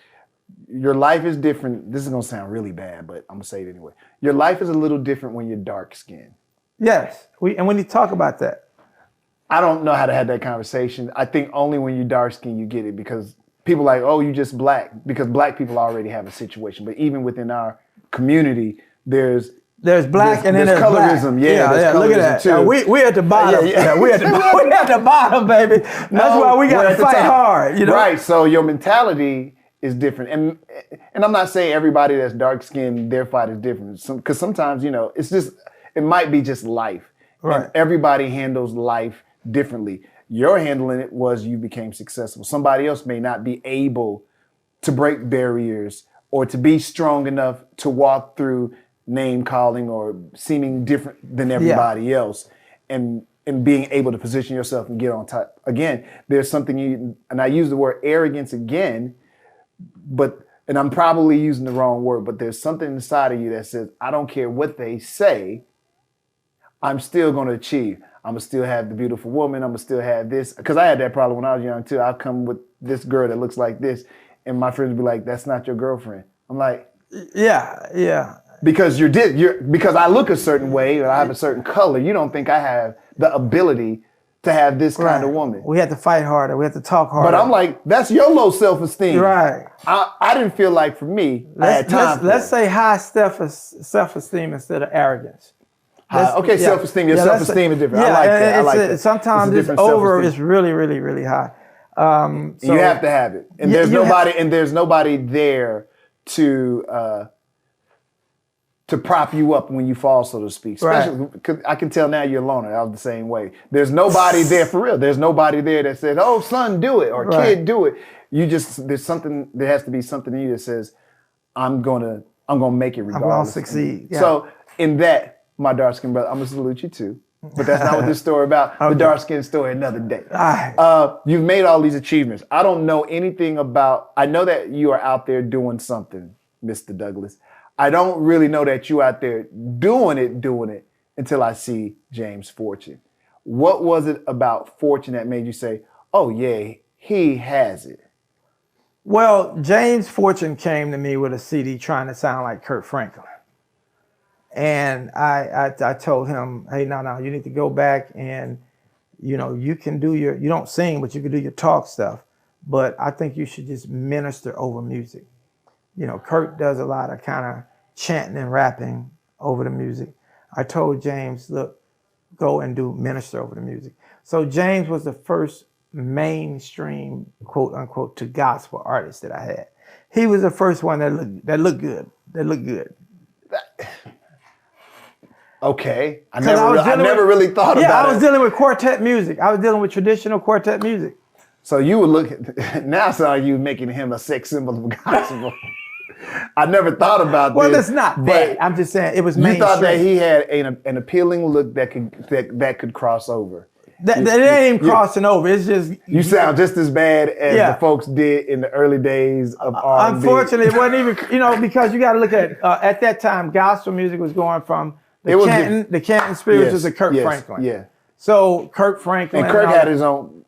your life is different. This is going to sound really bad, but I'm going to say it anyway. Your life is a little different when you're dark skinned. Yes, we need to talk about that. I don't know how to have that conversation. I think only when you're dark skinned you get it, because people are like, oh, you just black, because black people already have a situation. But even within our community, there's black and then there's colorism. Black. Yeah, look at that. Too. We at the bottom. Yeah. We at the bottom, baby. That's why we got to fight hard. Right. So your mentality is different, and I'm not saying everybody that's dark skinned, their fight is different. Because sometimes it's just. It might be just life. Right. And everybody handles life differently. Your handling it was you became successful. Somebody else may not be able to break barriers or to be strong enough to walk through name calling or seeming different than everybody else and being able to position yourself and get on top. Again, there's something and I use the word arrogance again, and I'm probably using the wrong word, but there's something inside of you that says, I don't care what they say, I'm still going to achieve. I'm going to still have the beautiful woman. I'm going to still have this. Because I had that problem when I was young, too. I'll come with this girl that looks like this, and my friends would be like, that's not your girlfriend. I'm like, yeah. Because because I look a certain way or I have a certain color, you don't think I have the ability to have this kind of woman. We had to fight harder. We had to talk harder. But I'm like, that's your low self-esteem. Right. I didn't feel like for me, I had time. Let's say high self-esteem instead of arrogance. Okay, self-esteem. Your self-esteem is different. Yeah, I like that. Sometimes it's over. It's really, really, really high. So, you have to have it, and there's nobody there to prop you up when you fall, so to speak. Especially because I can tell now you're a loner. I was the same way. There's nobody there for real. There's nobody there that says, "Oh, son, do it," or "Kid, do it." There has to be something in you that says, "I'm gonna make it regardless." I'm gonna succeed. Yeah. So in that, my dark skinned brother, I'm gonna salute you too. But that's not what this story about. Okay. The dark skinned story, another day. You've made all these achievements. I don't know anything about. I know that you are out there doing something, Mr. Douglas. I don't really know that you out there doing it until I see James Fortune. What was it about Fortune that made you say, oh yeah, he has it? Well, James Fortune came to me with a CD trying to sound like Kurt Franklin. And I told him, hey, no, you need to go back and, you can do you don't sing, but you can do your talk stuff. But I think you should just minister over music. Kurt does a lot of kind of chanting and rapping over the music. I told James, look, go and do minister over the music. So James was the first mainstream, quote unquote, to gospel artist that I had. He was the first one that looked good. Okay. I never really thought about it. Yeah, I was dealing with quartet music. I was dealing with traditional quartet music. So you would look at, now it's like you making him a sex symbol of gospel. I never thought about this. Well, it's not bad. I'm just saying it was mainstream. You thought that he had an appealing look that could cross over. That ain't even crossing over. It's just you sound just as bad as the folks did in the early days of R&B. Unfortunately, it wasn't even because you got to look at that time. Gospel music was going from the Canton spirituals to Kirk Franklin. Yeah. So Kirk Franklin and Kirk had his own.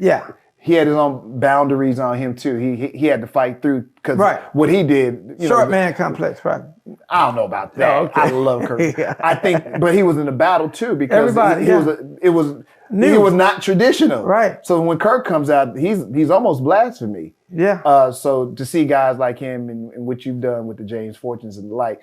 Yeah. He had his own boundaries on him too. He had to fight through because what he did. Short man complex, right? I don't know about that. Oh, okay. I love Kirk. I think, but he was in the battle too because he was not traditional. Right. So when Kirk comes out, he's almost blasphemy. Yeah. So to see guys like him and what you've done with the James Fortunes and the like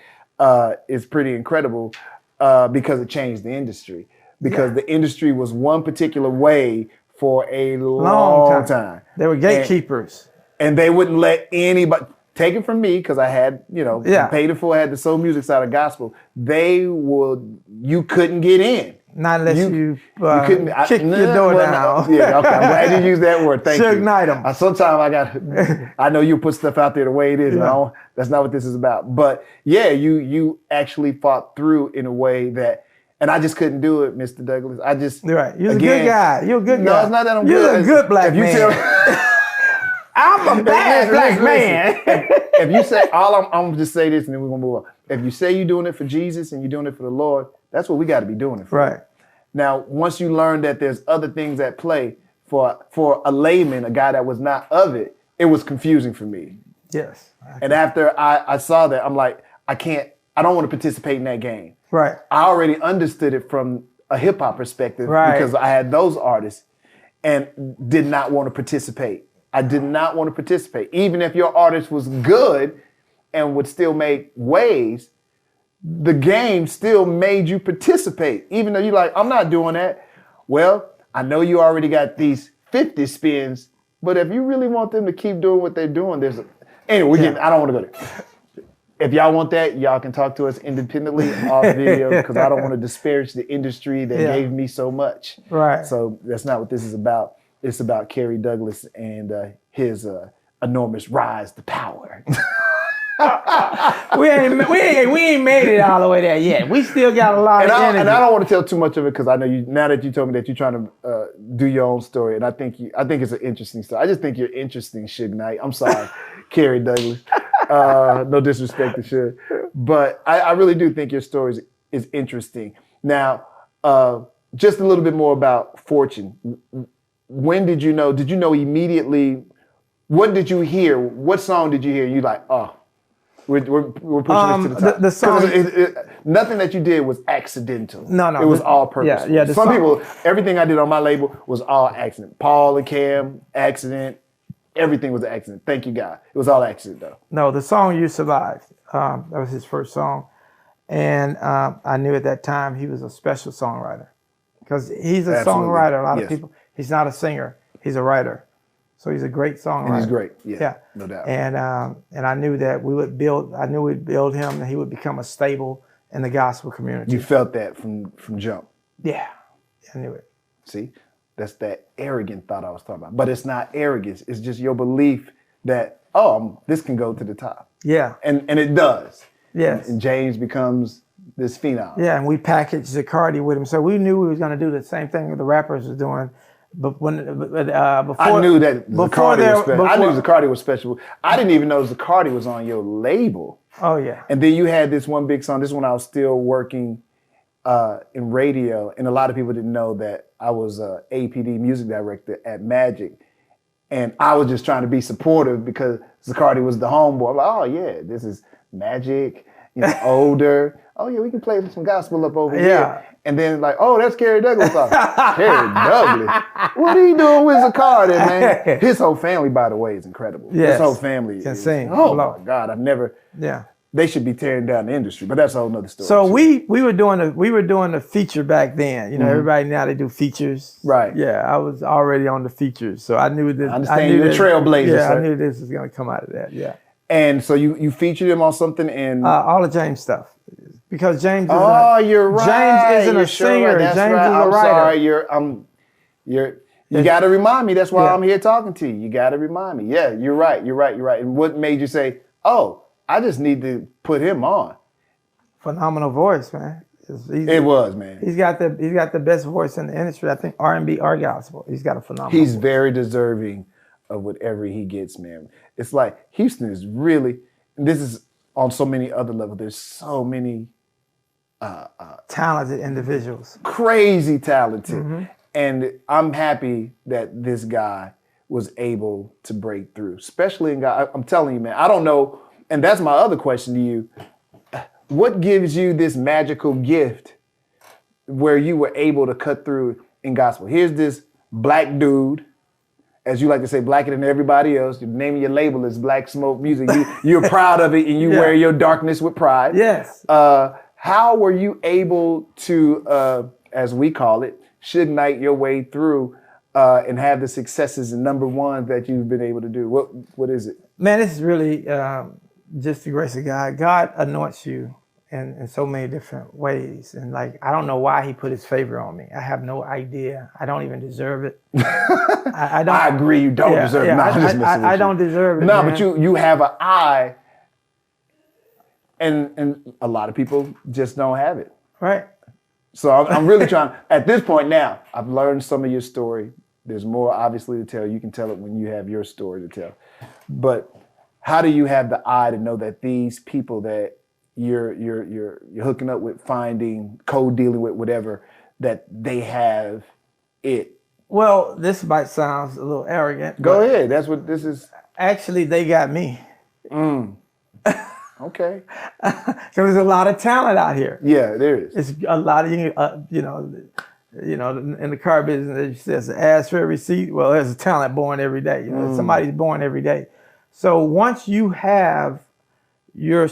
is pretty incredible because it changed the industry. Because the industry was one particular way for a long time. They were gatekeepers. And they wouldn't let anybody, take it from me, because I had, paid it for, I had the soul music side of gospel. You couldn't get in. Not unless you couldn't kick your door down. Yeah, okay. I'm glad you used that word. Thank you. Ignite them. Sometimes I know you put stuff out there the way it is. No, that's not what this is about. But yeah, you actually fought through in a way that, and I just couldn't do it, Mr. Douglas. You're a good guy. You're a good guy. No, it's not that I'm good. You're a good black man. I'm a bad black man. If you say, I'm going to just say this and then we're going to move on. If you say you're doing it for Jesus and you're doing it for the Lord, that's what we got to be doing it for. Right. Now, once you learn that there's other things at play for a layman, a guy that was not of it, it was confusing for me. Yes. And after I saw that, I'm like, I don't want to participate in that game. Right. I already understood it from a hip hop perspective because I had those artists and did not want to participate. I did not want to participate. Even if your artist was good and would still make waves, the game still made you participate. Even though you're like, I'm not doing that. Well, I know you already got these 50 spins, but if you really want them to keep doing what they're doing, I don't want to go there. If y'all want that, y'all can talk to us independently off video because I don't want to disparage the industry that gave me so much. Right. So that's not what this is about. It's about Kerry Douglas and his enormous rise to power. we ain't made it all the way there yet. We still got a lot of energy. And I don't want to tell too much of it because I know now that you told me that you're trying to do your own story, and I think it's an interesting story. I just think you're interesting, Suge Knight. I'm sorry, Kerry Douglas. No disrespect to Suge, but I really do think your story is interesting. Now, just a little bit more about Fortune. When did you know? Did you know immediately? What did you hear? What song did you hear? You like, oh, we're pushing this to the top. The song, nothing that you did was accidental. No, it was all purposeful. Yeah. Some people, everything I did on my label was all accident. Paul and Cam, accident. Everything was an accident. Thank you, God. It was all accident, though. No, the song "You Survived." That was his first song, and I knew at that time he was a special songwriter because he's a songwriter. A lot of people. He's not a singer. He's a writer. So he's a great songwriter. And he's great. Yeah, no doubt. And I knew that we'd build him, and he would become a stable in the gospel community. You felt that from jump. Yeah, I knew it. See, that's that arrogant thought I was talking about. But it's not arrogance. It's just your belief that, this can go to the top. Yeah. And it does. Yes. And James becomes this phenom. Yeah, and we packaged Zacardi with him. So we knew we was going to do the same thing the rappers was doing. But before I knew that Zacardi was special. I knew Zacardi was special. I didn't even know Zacardi was on your label. Oh yeah. And then you had this one big song. This one I was still working in radio, and a lot of people didn't know that I was a APD music director at Magic, and I was just trying to be supportive because Zacardi was the homeboy. I'm like, oh yeah, this is Magic, older. Oh yeah, we can play some gospel up over here. And then like, oh, that's Kerry Douglas. Kerry Douglas. What are you doing with Zacardi, man? His whole family, by the way, is incredible. Yes. His whole family is insane. Oh my God, I've never. Yeah. They should be tearing down the industry, but that's a whole nother story. So we were doing the feature back then. Everybody now they do features. Right. Yeah, I was already on the features, so I knew that. I understand you're a trailblazer. Yeah, sir. I knew this was going to come out of that. Yeah. And so you featured him on something in all of James stuff, because James. You're right. James isn't a singer. Right. That's James right. is a writer. I'm sorry. You got to remind me. That's why I'm here talking to you. You got to remind me. Yeah, you're right. And what made you say, "Oh, I just need to put him on"? Phenomenal voice, man. It was, man. He's got the best voice in the industry. I think R&B or gospel. He's got a phenomenal. He's voice. very deserving of whatever he gets, man. It's like Houston is really. This is on so many other levels. There's so many talented individuals, crazy talented, and I'm happy that this guy was able to break through, especially in God. I'm telling you, man. I don't know, and that's my other question to you. What gives you this magical gift where you were able to cut through in gospel? Here's this black dude, as you like to say, blacker than everybody else. The name of your label is Black Smoke Music. You're proud of it, and you wear your darkness with pride. Yes. How were you able to, as we call it, Suge Knight your way through and have the successes and number ones that you've been able to do? What is it? Man, this is really just the grace of God. God anoints you in so many different ways. And like, I don't know why he put his favor on me. I have no idea. I don't even deserve it. I don't. I agree, you don't deserve it. No, I don't deserve it. No, man. but you have an eye, and a lot of people just don't have it. Right. So I'm really trying, at this point now, I've learned some of your story. There's more obviously to tell. You can tell it when you have your story to tell. But how do you have the eye to know that these people that you're hooking up with, finding, co-dealing with, whatever, that they have it? Well, this might sound a little arrogant. Go ahead. That's what this is. Actually, they got me. Okay. Because there's a lot of talent out here. Yeah, there is. It's a lot of in the car business, it says ask for a receipt. Well, there's a talent born every day. Somebody's born every day. So once you have your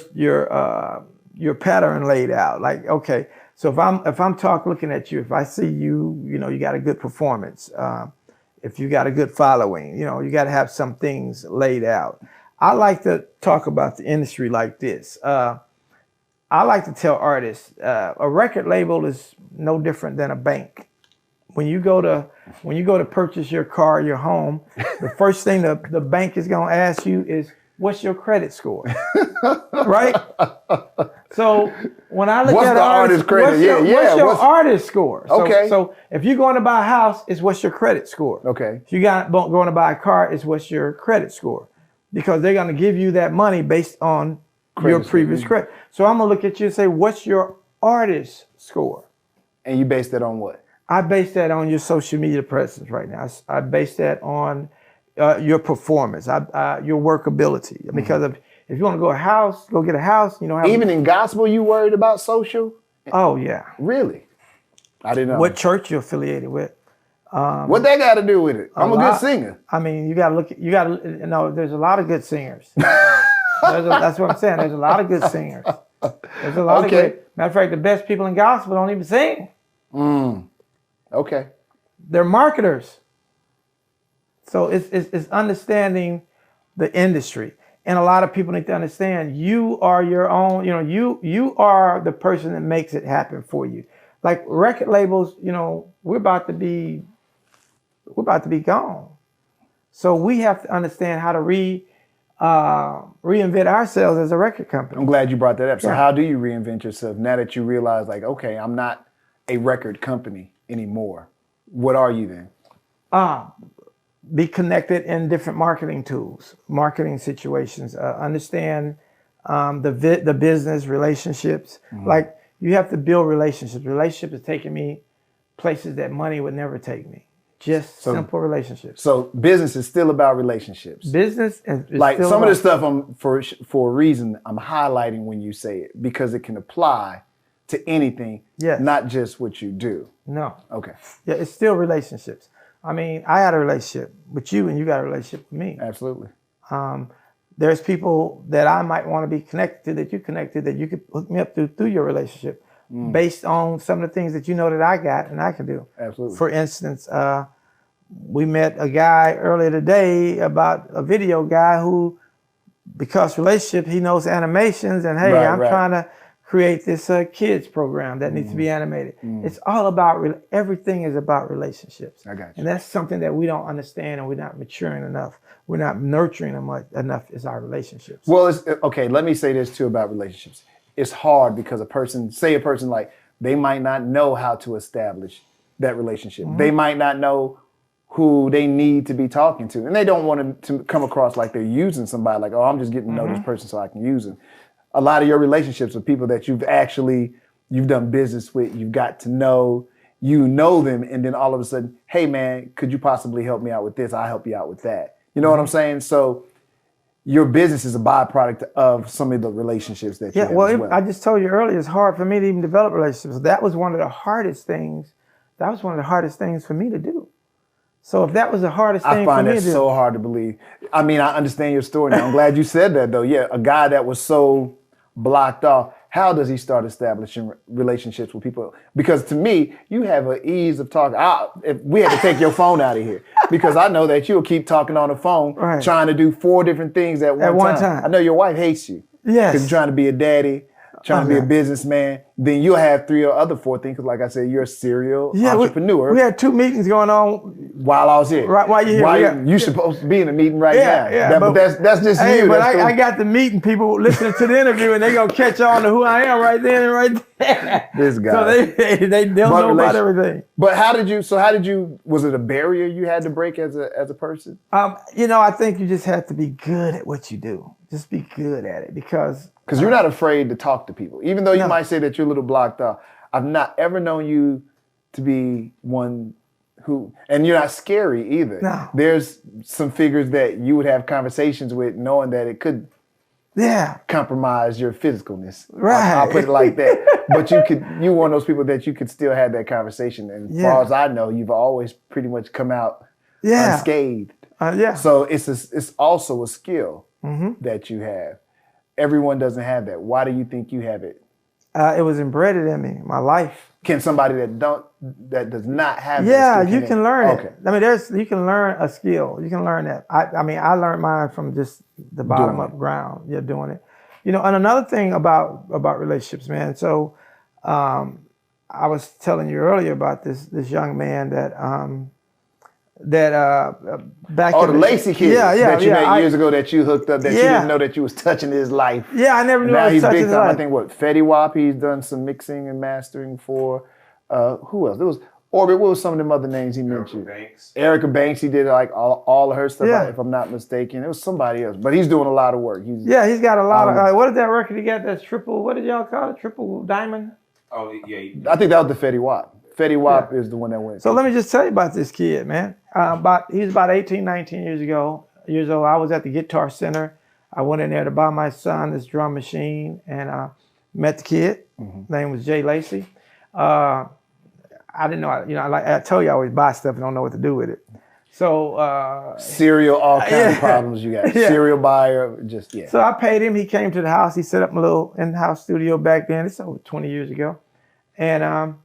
pattern laid out, like, okay, so if I'm looking at you, if I see you, you got a good performance, if you got a good following, you got to have some things laid out. I like to talk about the industry like this. I like to tell artists, a record label is no different than a bank. When you go to purchase your car, your home, the first thing the bank is gonna ask you is, what's your credit score? Right? So when I look what's at the artist credit? What's your artist score? So, okay. So if you're going to buy a house, it's what's your credit score? Okay. If you're going to buy a car, it's what's your credit score? Because they're going to give you that money based on your previous credit. So I'm going to look at you and say, what's your artist score? And you base that on what? I base that on your social media presence right now. I base that on your performance, your workability. Because if you want to go get a house, you know. Even in gospel, you worried about social? Oh yeah. Really? I didn't know. What church you're affiliated with? What that got to do with it? I'm a good singer. I mean, you got to know. There's a lot of good singers. That's what I'm saying. There's a lot of good singers. There's a lot of great. Matter of fact, the best people in gospel don't even sing. Okay. They're marketers. So it's understanding the industry. And a lot of people need to understand you are your own, you know, you are the person that makes it happen for you. Like record labels, you know, we're about to be gone. So we have to understand how to reinvent ourselves as a record company. I'm glad you brought that up. So how do you reinvent yourself now that you realize, like, okay, I'm not a record company anymore? What are you then? Be connected in different marketing tools, marketing situations. Understand the business relationships. Like you have to build relationships. Relationships is taking me places that money would never take me. Just simple relationships. So business is still about relationships. Business is like still some about, of the stuff for a reason I'm highlighting when you say it because it can apply to anything, not just what you do. No. Okay. Yeah, it's still relationships. I mean, I had a relationship with you and you got a relationship with me. Absolutely. There's people that I might want to be connected to, that you connected, that you could hook me up through your relationship based on some of the things that you know that I got and I can do. Absolutely. For instance, we met a guy earlier today about a video guy who, because relationship, he knows animations and hey, I'm trying to create this kids program that needs to be animated. It's all about, everything is about relationships. I got you. And that's something that we don't understand and we're not maturing enough. We're not nurturing enough is our relationships. Well, okay, let me say this too about relationships. It's hard because a person like, they might not know how to establish that relationship. They might not know who they need to be talking to. And they don't want to come across like they're using somebody, like, oh, I'm just getting to know this person so I can use them. A lot of your relationships with people that you've done business with, you've got to know, you know them, and then all of a sudden, hey man, could you possibly help me out with this? I'll help you out with that. You know what I'm saying? So your business is a byproduct of some of the relationships that you have as well. I just told you earlier, it's hard for me to even develop relationships. That was one of the hardest things. That was one of the hardest things for me to do. So if that was the hardest thing for me to do. I find that so hard to believe. I mean, I understand your story now. I'm glad you said that though. Yeah, a guy that was so blocked off, how does he start establishing relationships with people? Because to me, you have an ease of talking. If we had to take your phone out of here, because I know that you'll keep talking on the phone, trying to do 4 different things at one time. I know your wife hates you. Yes. Because you're trying to be a daddy, trying to be a businessman. Then you'll have 3 or other 4 things. Because like I said, you're a serial entrepreneur. We had 2 meetings going on while I was here. Right, while you're here. You're supposed to be in a meeting now. Yeah, but that's just you. But I got the meeting people listening to the interview, and they're going to catch on to who I am right then and right there. This guy. So they'll know about everything. But how did you, was it a barrier you had to break as a person? I think you just have to be good at what you do. Just be good at it because you're not afraid to talk to people. Even though you might say that you're a little blocked off, I've not ever known you to be one who, and you're not scary either. No. There's some figures that you would have conversations with knowing that it could compromise your physicalness. Right. I'll put it like that. But you're one of those people that you could still have that conversation. And as far as I know, you've always pretty much come out unscathed. So it's also a skill that you have. Everyone doesn't have that. Why do you think you have it? It was embedded in me, my life. Can somebody that does not have that you can learn it. I mean, you can learn a skill. You can learn that. I learned mine from just the bottom up ground. You're doing it. And another thing about relationships, man. So I was telling you earlier about this young man that back the Lacey kid that you met years ago that you hooked up, that you didn't know that you was touching his life. Yeah, I never knew I was touching his life. I think Fetty Wap, he's done some mixing and mastering for, who else? There was Orbit. What was some of them other names he mentioned? Erica Banks, he did like all of her stuff, if I'm not mistaken. It was somebody else, but he's doing a lot of work. He's got a lot of, what is that record he got that's triple, what did y'all call it? Triple diamond? Oh, yeah. I think that was the Fetty Wap. Fetty Wap is the one that went. So let me just tell you about this kid, man. He was about 18, 19 years old. I was at the Guitar Center. I went in there to buy my son this drum machine, and met the kid. Name was Jay Lacey. I didn't know. I told you I always buy stuff and don't know what to do with it. So cereal, all kinds of problems you got. Cereal buyer, just So I paid him. He came to the house. He set up my little in-house studio back then. It's over 20 years ago, and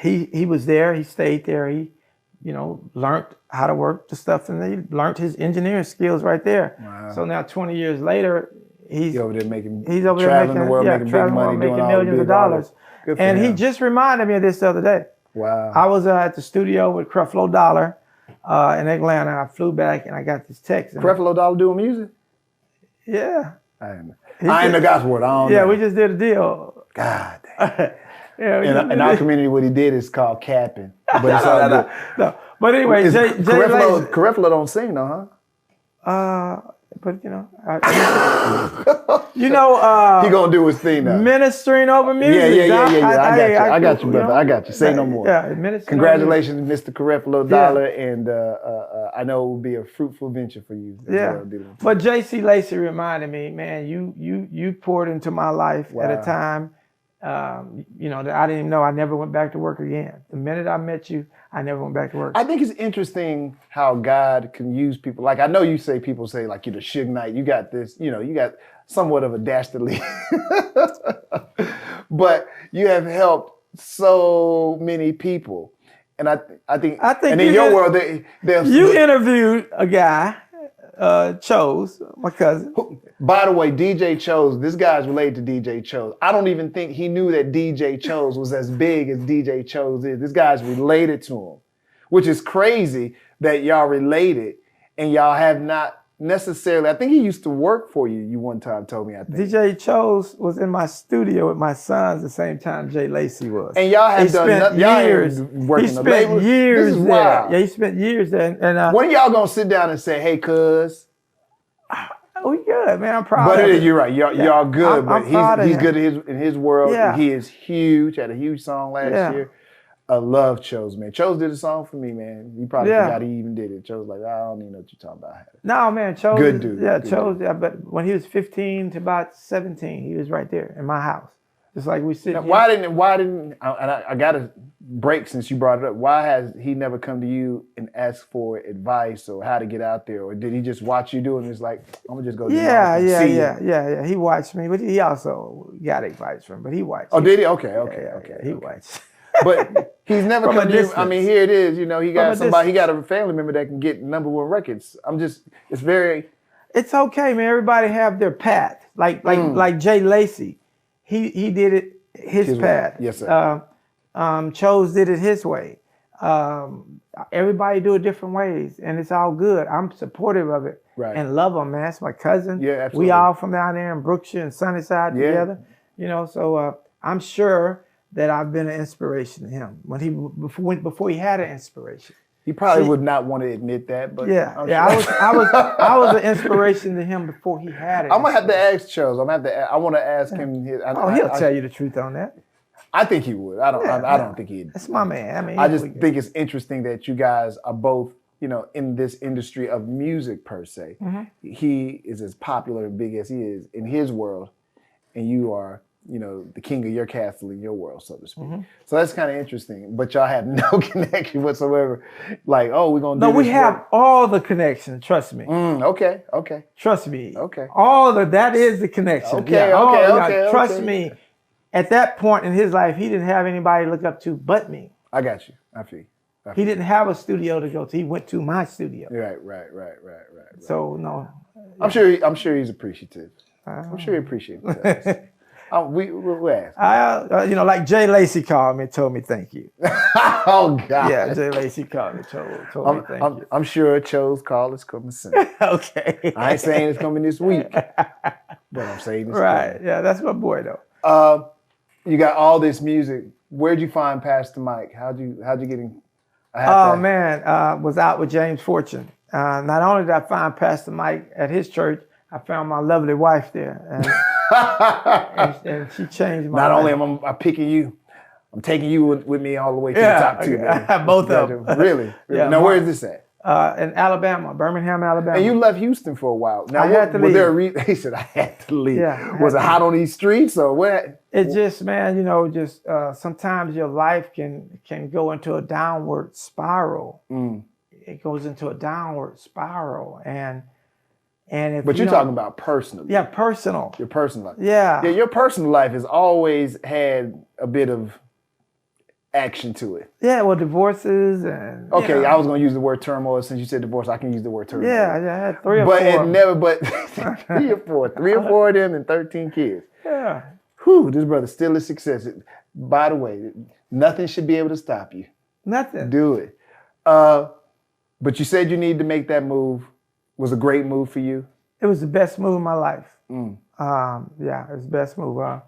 he was there. He stayed there. He, learned how to work the stuff, and he learned his engineering skills right there. Wow. So now 20 years later, he's over there making the world, making big money, doing millions of dollars. And he just reminded me of this the other day. Wow. I was at the studio with Creflo Dollar in Atlanta. I flew back and I got this text. Creflo Dollar doing music? Yeah. I ain't the gospel word. I don't know. We just did a deal. God damn. In our community, what he did is called capping. But it's all good. No. But anyway, Creflo don't sing, though, huh? But he gonna do his thing now. Ministering over music. Yeah. I got you, brother. I got you. Say no more. Congratulations, Mr. Creflo Dollar, and I know it will be a fruitful venture for you. But J.C. Lacey reminded me, man, you poured into my life at a time, that I didn't even know. I never went back to work again. The minute I met you, I never went back to work. I think it's interesting how God can use people. Like, I know people say, like, you're the Suge Knight, you got this, you got somewhat of a dastardly, but you have helped so many people. And I think and in your world, you interviewed a guy, Chose, my cousin. By the way, DJ Chose, this guy's related to DJ Chose. I don't even think he knew that DJ Chose was as big as DJ Chose is. This guy's related to him, which is crazy that y'all related and y'all have not necessarily. I think he used to work for you. You one time told me, I think. DJ Chose was in my studio with my sons the same time Jay Lacey was. And y'all have done years. He spent years there. Wild. Yeah, he spent years there. And when are y'all gonna sit down and say, "Hey, cuz"? We good, man. I'm proud. But of you're right. Y'all good. But he's good in his world. Yeah. He is huge. Had a huge song last year. I love Chose, man. Chose did a song for me, man. You probably forgot he even did it. Chose like, I don't even know what you're talking about. No, man. Chose. Good dude. Yeah, good Chose. dude. Yeah, but when he was 15 to about 17, he was right there in my house. Just like we sit. Now, why didn't? I got to break since you brought it up. Why has he never come to you and asked for advice or how to get out there, or did he just watch you do it and it's like, I'm gonna just go? Yeah. He watched me, but he also got advice from. But he watched. Oh, did he? Okay. He watched. But he's never come to you. I mean, here it is. He got somebody. He got a family member that can get #1 records. It's okay, man. Everybody have their path. Like Jay Lacey. He did it his path. Way. Yes, sir. Chose did it his way. Everybody do it different ways, and it's all good. I'm supportive of it and love him, man. That's my cousin. Yeah, absolutely. We all from down there in Brookshire and Sunnyside together. So I'm sure that I've been an inspiration to him before he had an inspiration. He probably would not want to admit that, but I was an inspiration to him before he had it. I'm gonna have to ask Chose. I want to ask him. He'll tell you the truth on that. I think he would. I don't think he'd. That's my man. I mean, I just think it's interesting that you guys are both, in this industry of music per se. Mm-hmm. He is as popular and big as he is in his world, and you are, the king of your castle in your world, so to speak. Mm-hmm. So that's kind of interesting. But y'all have no connection whatsoever. Like, we're gonna do this. No, we have all the connection. Trust me. Okay. Trust me. Okay. that is the connection. Okay. Trust me. At that point in his life, he didn't have anybody to look up to but me. I got you. I feel. He didn't have a studio to go to. He went to my studio. Right. So no. I'm sure he's appreciative. I'm sure he appreciates it. We'll ask. Like Jay Lacey called me and told me thank you. Oh, God. Yeah, Jay Lacey called me told me thank you. I'm sure Cho's call is coming soon. Okay. I ain't saying it's coming this week, but I'm saying it's coming. Yeah, that's my boy, though. You got all this music. Where'd you find Pastor Mike? How'd you get in? Was out with James Fortune. Not only did I find Pastor Mike at his church, I found my lovely wife there. And she changed my life. Not only am I picking you, I'm taking you with me all the way to the top two. Baby. Both of them. Really? Yeah, now, where is this at? In Alabama, Birmingham, Alabama. And you left Houston for a while. Now, I had to was leave. there a reason? He said, I had to leave. Yeah, was it hot on these streets or what? It just, man, just sometimes your life can go into a downward spiral. It goes into a downward spiral. And if But you're talking about personally. Yeah, personal. Your personal life. Yeah. Your personal life has always had a bit of action to it. Yeah, well, divorces and okay, I was gonna use the word turmoil since you said divorce. I can use the word turmoil. Yeah, I had three or four. Three or four of them and 13 kids. Yeah. Whew, this brother still a success. By the way, nothing should be able to stop you. Nothing. Do it. But you said you needed to make that move. Was a great move for you? It was the best move of my life. Yeah, it was the best move.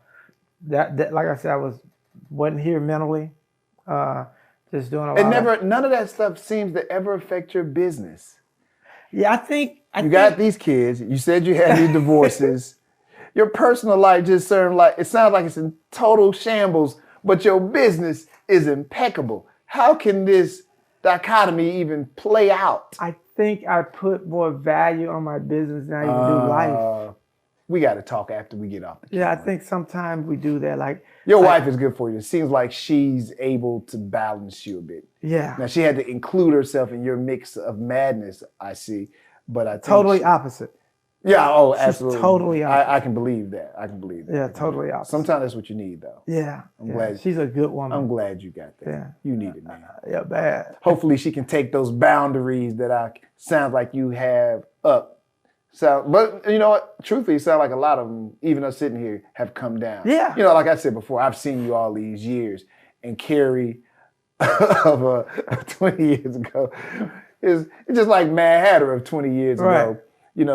That like I said, wasn't here mentally. Just doing a lot. None of that stuff seems to ever affect your business. Yeah, I think you got these kids. You said you had these divorces. Your personal life just sounds like it's in total shambles, but your business is impeccable. How can this dichotomy even play out? I think I put more value on my business than I even do life. We got to talk after we get off the camera. Yeah, I think sometimes we do that. Like your wife is good for you. It seems like she's able to balance you a bit. Yeah. Now she had to include herself in your mix of madness, I see. But I think totally opposite. Yeah, She's absolutely. Totally opposite. I can believe that. Yeah, totally opposite. Sometimes that's what you need, though. Yeah. I'm glad. She's a good woman. I'm glad you got that. Yeah. You need it, man. Yeah, bad. Hopefully she can take those boundaries that sounds like you have up. But you know what? Truthfully, it sounds like a lot of them, even us sitting here, have come down. Yeah. Like I said before, I've seen you all these years, and Kerry of 20 years ago is just like Mad Hatter of 20 years ago.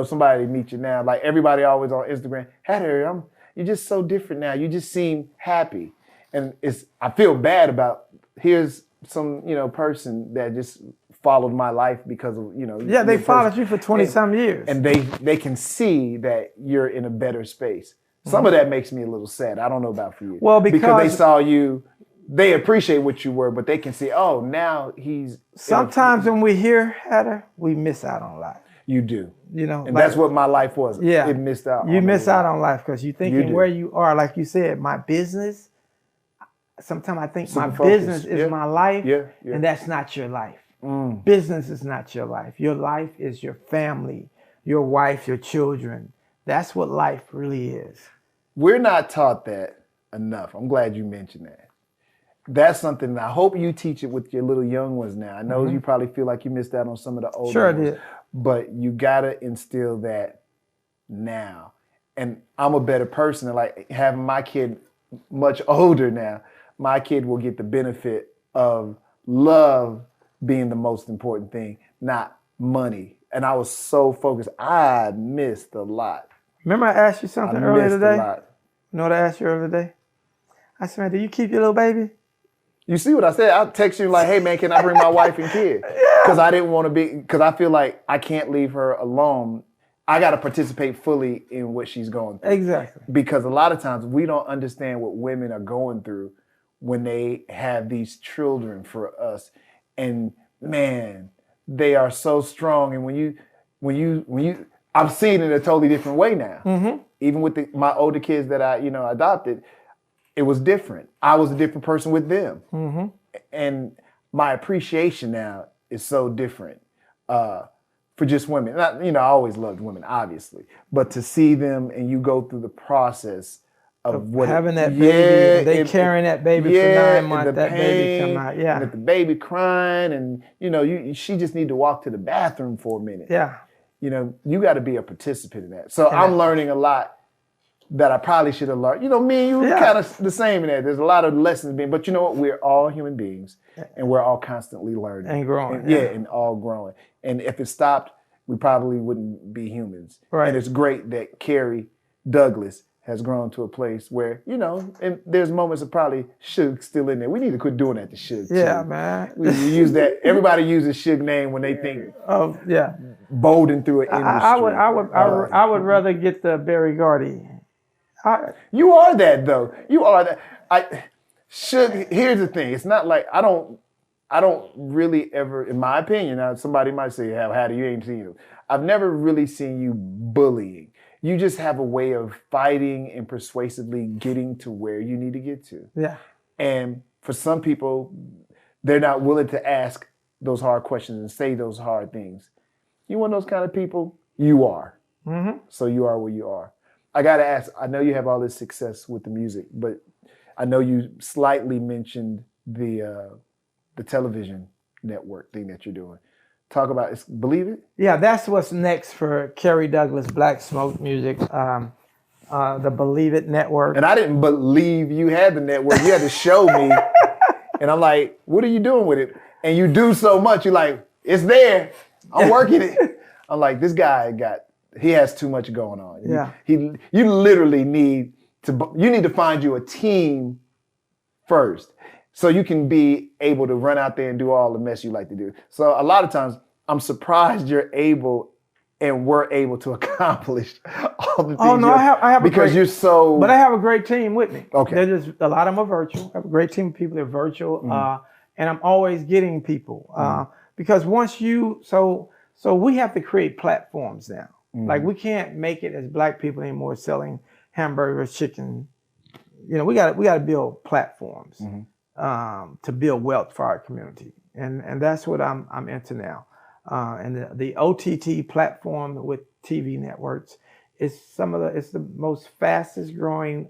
Somebody meet you now, like everybody always on Instagram, Hatter, you're just so different now. You just seem happy, and I feel bad about. Here's some person that just followed my life because of Yeah, they followed you for 20-some years, and they can see that you're in a better space. Some of that makes me a little sad. I don't know about for you. Well, because they saw you, they appreciate what you were, but they can see, oh, now he's. Sometimes when we hear Hatter, we miss out on life. You do. And that's what my life was. Yeah. It missed out. You miss out on life because you're thinking where you are. Like you said, my business. Sometimes I think my business is my life, and that's not your life. Business is not your life. Your life is your family, your wife, your children. That's what life really is. We're not taught that enough. I'm glad you mentioned that. That's something I hope you teach it with your little young ones now. I know you probably feel like you missed out on some of the older Sure, I ones, did. but you gotta instill that now. And I'm a better person. And like having my kid much older now, my kid will get the benefit of love being the most important thing, not money. And I was so focused. I missed a lot. Remember I asked you something earlier today? You know what I asked you earlier today? I said, man, do you keep your little baby? You see what I said? I text you like, hey man, can I bring my wife and kid? Because I didn't want to because I feel like I can't leave her alone. I got to participate fully in what she's going through. Exactly. Because a lot of times we don't understand what women are going through when they have these children for us. And man, they are so strong. And when you, I've seen it in a totally different way now. Mm-hmm. Even with my older kids that I, adopted, it was different. I was a different person with them. Mm-hmm. And my appreciation now is so different for just women. I always loved women, obviously. But to see them and you go through the process of what having that baby, they carrying that baby for 9 months, that baby come out, and the baby crying, and she just need to walk to the bathroom for a minute. Yeah, you got to be a participant in that. So I'm learning a lot that I probably should have learned. Me and you kind of the same in that. There's a lot of lessons being, but you know what? We're all human beings, and we're all constantly learning and growing. And all growing. And if it stopped, we probably wouldn't be humans. Right. And it's great that Kerry Douglas has grown to a place where, and there's moments of probably Suge still in there. We need to quit doing that to Suge. Yeah, too. man. We use that. Everybody uses Suge name when they think bolden through an industry. I would rather get the Barry Gordy. You are that though. You are that. Here's the thing. It's not like I don't really ever, in my opinion, now somebody might say, how do you ain't seen it? I've never really seen you bullying. You just have a way of fighting and persuasively getting to where you need to get to. Yeah. And for some people, they're not willing to ask those hard questions and say those hard things. You one of those kind of people? You are. Mm-hmm. So you are where you are. I got to ask, I know you have all this success with the music, but I know you slightly mentioned the television network thing that you're doing. Talk about it. Believe It? Yeah, that's what's next for Kerry Douglas Black Smoke Music, the Believe It network. And I didn't believe you had the network. You had to show me. And I'm like, what are you doing with it? And you do so much. You're like, it's there. I'm working it. I'm like, this guy he has too much going on. Yeah. You literally need to find you a team first, so you can be able to run out there and do all the mess you like to do. So a lot of times, I'm surprised you're able and we're able to accomplish all the things. Oh no, I have because you're so. But I have a great team with me. Okay. They're just a lot of them are virtual. I have a great team of people that are virtual, and I'm always getting people because once so we have to create platforms now. Like we can't make it as Black people anymore selling hamburgers, chicken. You know, we got to build platforms to build wealth for our community, and that's what I'm into now. And the OTT platform with TV networks is it's the most fastest growing.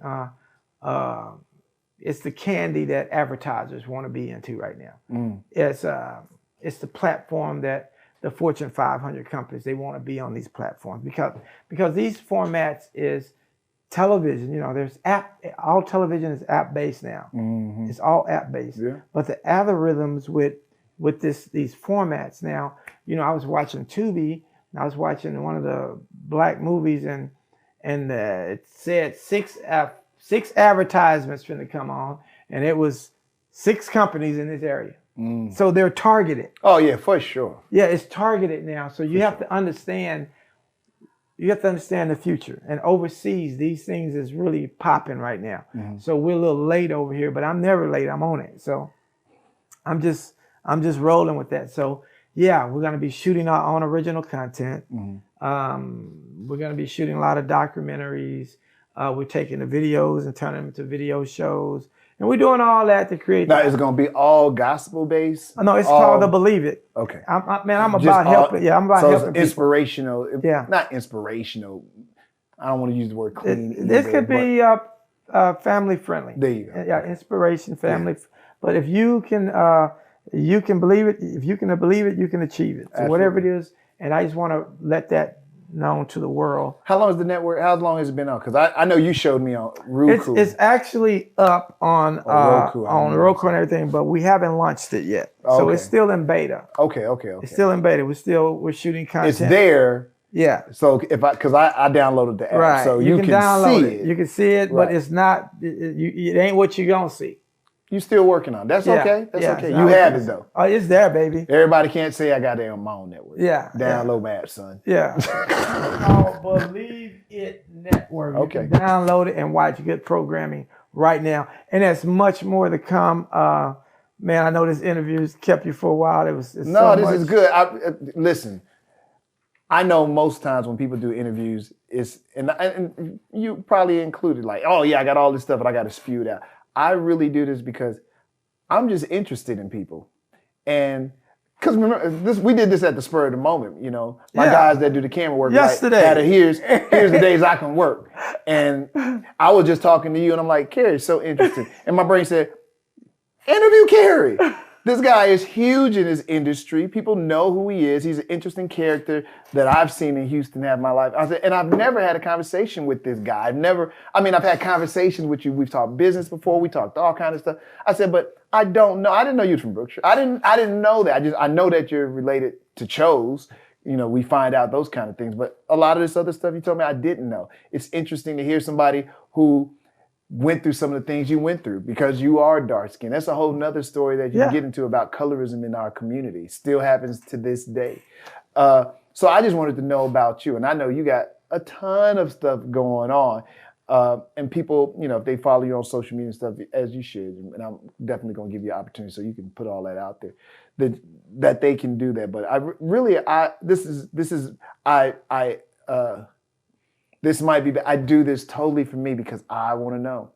It's the candy that advertisers want to be into right now. It's the platform that the Fortune 500 companies, they want to be on these platforms because these formats is television. You know, all television is app based now. It's all app based. Yeah. But the algorithms with these formats now, you know, I was watching Tubi, and I was watching one of the Black movies, and it said six advertisements finna come on, and it was 6 companies in this area. So they're targeted. Oh yeah, for sure. Yeah, it's targeted now. So you have to understand. You have to understand the future. And overseas, these things is really popping right now. So we're a little late over here, but I'm never late. I'm on it. So I'm just rolling with that. So yeah, we're gonna be shooting our own original content. We're gonna be shooting a lot of documentaries. We're taking the videos and turning them into video shows. And we're doing all that to create. Now, is it going to be all gospel based? No, it's called the Believe It. Okay. I'm about helping. Yeah, I'm about helping people. Inspirational. Yeah. Not inspirational. I don't want to use the word clean. This could be family friendly. There you go. Yeah, inspiration, family. Yeah. But if you can believe it. If you can believe it, you can achieve it. So absolutely. Whatever it is, and I just want to let that known to the world. How long is the network? How long has it been on? Because I know you showed me on Roku. It's actually up on Roku and everything, but we haven't launched it yet. Okay. So it's still in beta. Okay. It's still in beta. We're shooting content. It's there. Yeah. So because I downloaded the app, right. so you can download it. You can see it, right. But it's not. It ain't what you gonna see. You still working on it. That's okay. That's okay. You have it though. Oh, it's there, baby. Everybody can't say I got it on my own network. Yeah. Download my app, son. Yeah. Believe It Network. Okay. You can download it and watch good programming right now. And there's much more to come. Man, I know this interview's kept you for a while. This is good. Listen, I know most times when people do interviews, and you probably included, like, oh yeah, I got all this stuff and I got to spew it out. I really do this because I'm just interested in people. And because remember, we did this at the spur of the moment, you know. My guys that do the camera work, yesterday. Like, here's the days I can work. And I was just talking to you and I'm like, Kerry's so interesting. And my brain said, interview Kerry. This guy is huge in his industry. People know who he is. He's an interesting character that I've seen in Houston half my life. I said, and I've never had a conversation with this guy. I've had conversations with you. We've talked business before. We talked all kind of stuff. I said, but I don't know. I didn't know you were from Brookshire. I didn't know that. I know that you're related to Chose. You know, we find out those kind of things. But a lot of this other stuff you told me I didn't know. It's interesting to hear somebody who went through some of the things you went through because you are dark skinned. That's a whole nother story that you can get into about colorism in our community. Still happens to this day. So I just wanted to know about you. And I know you got a ton of stuff going on. And people, if they follow you on social media and stuff, as you should, and I'm definitely going to give you an opportunity so you can put all that out there, that they can do that. But this might be, I do this totally for me because I want to know.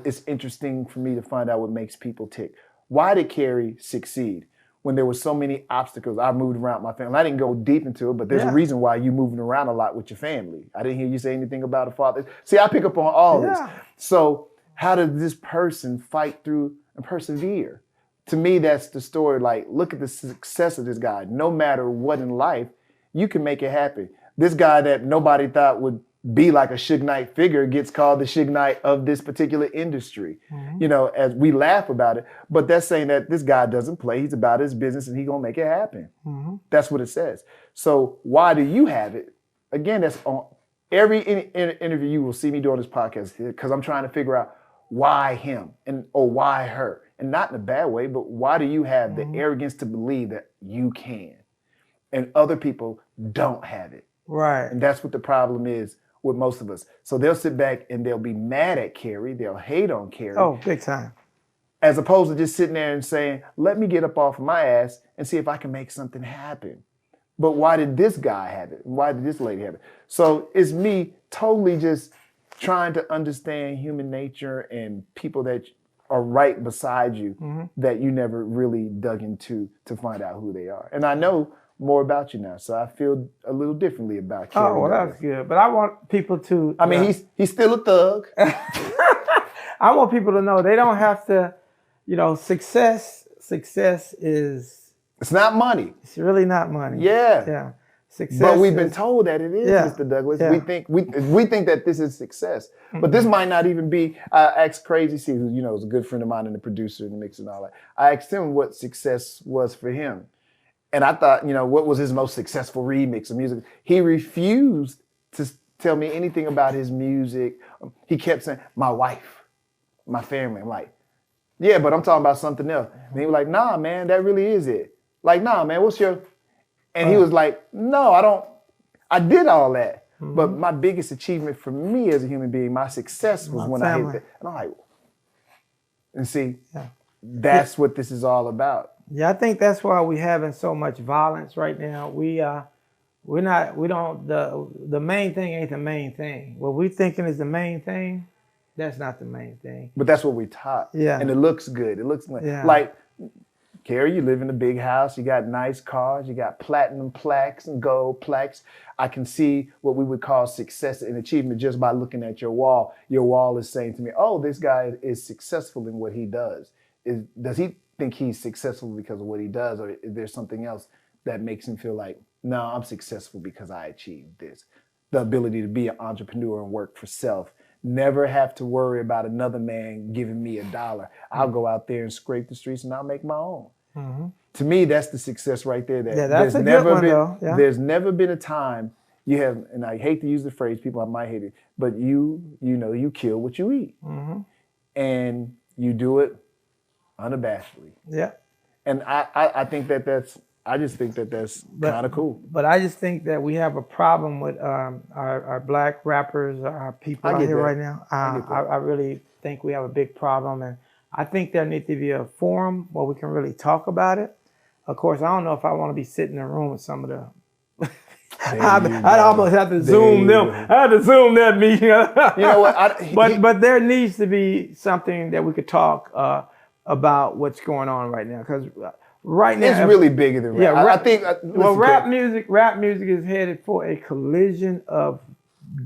It's interesting for me to find out what makes people tick. Why did Kerry succeed when there were so many obstacles? I moved around my family. I didn't go deep into it, but there's a reason why you moving around a lot with your family. I didn't hear you say anything about a father. See, I pick up on all this. So how did this person fight through and persevere? To me, that's the story. Like, look at the success of this guy. No matter what in life, you can make it happen. This guy that nobody thought would be like a Suge Knight figure gets called the Suge Knight of this particular industry, as we laugh about it. But that's saying that this guy doesn't play. He's about his business and he's going to make it happen. That's what it says. So why do you have it? Again, that's on every interview you will see me doing this podcast because I'm trying to figure out why him or why her. And not in a bad way, but why do you have the arrogance to believe that you can and other people don't have it? Right. And that's what the problem is with most of us. So they'll sit back and they'll be mad at Kerry. They'll hate on Kerry. Oh, big time. As opposed to just sitting there and saying, let me get up off of my ass and see if I can make something happen. But why did this guy have it? Why did this lady have it? So it's me totally just trying to understand human nature and people that are right beside you that you never really dug into to find out who they are. And I know more about you now, so I feel a little differently about Kerry. Oh, well, that's good. But I want people to... I mean, he's still a thug. I want people to know they don't have to, success is... It's not money. It's really not money. Yeah. Success. But we've been told that it is, Mr. Douglas. Yeah. We think that this is success. But this might not even be. I asked Crazy C, who is a good friend of mine and the producer and the mix and all that. I asked him what success was for him. And I thought, what was his most successful remix of music? He refused to tell me anything about his music. He kept saying, my wife, my family. I'm like, yeah, but I'm talking about something else. And he was like, nah, man, that really is it. Like, nah, man, what's your... And he was like, no, I did all that. But my biggest achievement for me as a human being, my success was when I hit that. And I'm like, and see, that's what this is all about. Yeah, I think that's why we're having so much violence right now. The main thing ain't the main thing. What we thinking is the main thing, that's not the main thing. But that's what we taught. Yeah. And it looks good. It looks like Kerry, you live in a big house, you got nice cars, you got platinum plaques and gold plaques. I can see what we would call success and achievement just by looking at your wall. Your wall is saying to me, oh, this guy is successful in what he does. Does he think he's successful because of what he does, or is there something else that makes him feel like, no, I'm successful because I achieved this? The ability to be an entrepreneur and work for self. Never have to worry about another man giving me $1. I'll go out there and scrape the streets and I'll make my own. To me, that's the success right there. That's a good one, though. Yeah. There's never been a time you have, and I hate to use the phrase, people might hate it, but you kill what you eat. And you do it unabashedly. Yeah. And I think I just think that's kind of cool. But I just think that we have a problem with our black rappers, our people out here right now. I really think we have a big problem, and I think there needs to be a forum where we can really talk about it. Of course, I don't know if I want to be sitting in a room with some of the... I'd almost have to zoom them. I had to zoom that meeting. You know what? But there needs to be something that we could talk about what's going on right now, because right now it's really bigger than rap. I think. Rap music is headed for a collision of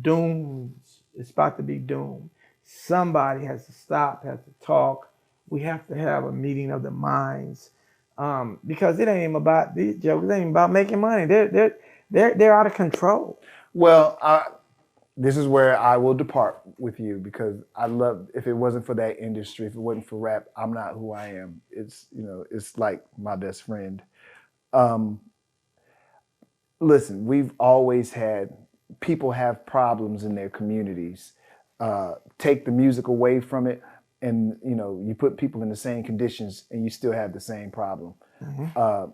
dooms. It's about to be doomed. Somebody has to stop, has to talk. We have to have a meeting of the minds, because it ain't even about these jokers. It ain't even about making money. They're out of control. Well, this is where I will depart with you, because I love, if it wasn't for that industry, if it wasn't for rap, I'm not who I am. It's, it's like my best friend. Listen, we've always had, people have problems in their communities. Take the music away from it, and you put people in the same conditions and you still have the same problem.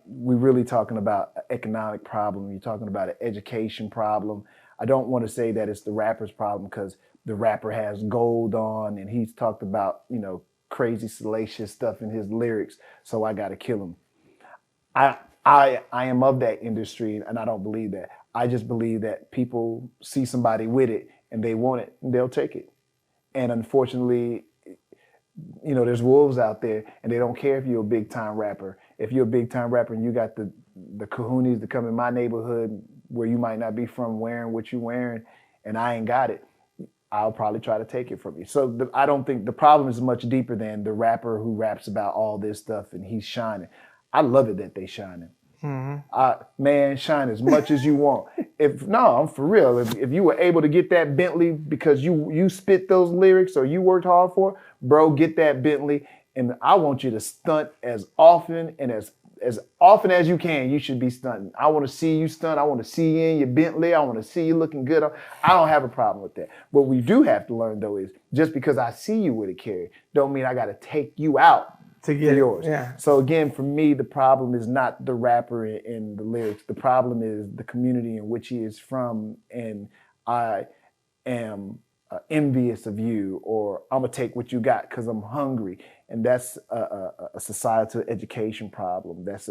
We're really talking about an economic problem. You're talking about an education problem. I don't want to say that it's the rapper's problem because the rapper has gold on and he's talked about, crazy salacious stuff in his lyrics, so I got to kill him. I am of that industry, and I don't believe that. I just believe that people see somebody with it and they want it and they'll take it. And unfortunately, there's wolves out there and they don't care if you're a big time rapper. If you're a big time rapper and you got the cojones to come in my neighborhood where you might not be from wearing what you're wearing and I ain't got it, I'll probably try to take it from you. So I don't think the problem is much deeper than the rapper who raps about all this stuff and he's shining. I love it that they shining. Man, shine as much as you want. I'm for real. If you were able to get that Bentley because you spit those lyrics or you worked hard for it, bro, get that Bentley. And I want you to stunt as often and as often as you can. You should be stunting. I want to see you stunt. I want to see you in your Bentley. I want to see you looking good. I don't have a problem with that. What we do have to learn though is just because I see you with it, Kerry, don't mean I got to take you out to get yours. Yeah. So again, for me, the problem is not the rapper and the lyrics. The problem is the community in which he is from, and I am envious of you, or I'm gonna take what you got because I'm hungry, and that's a societal education problem. That's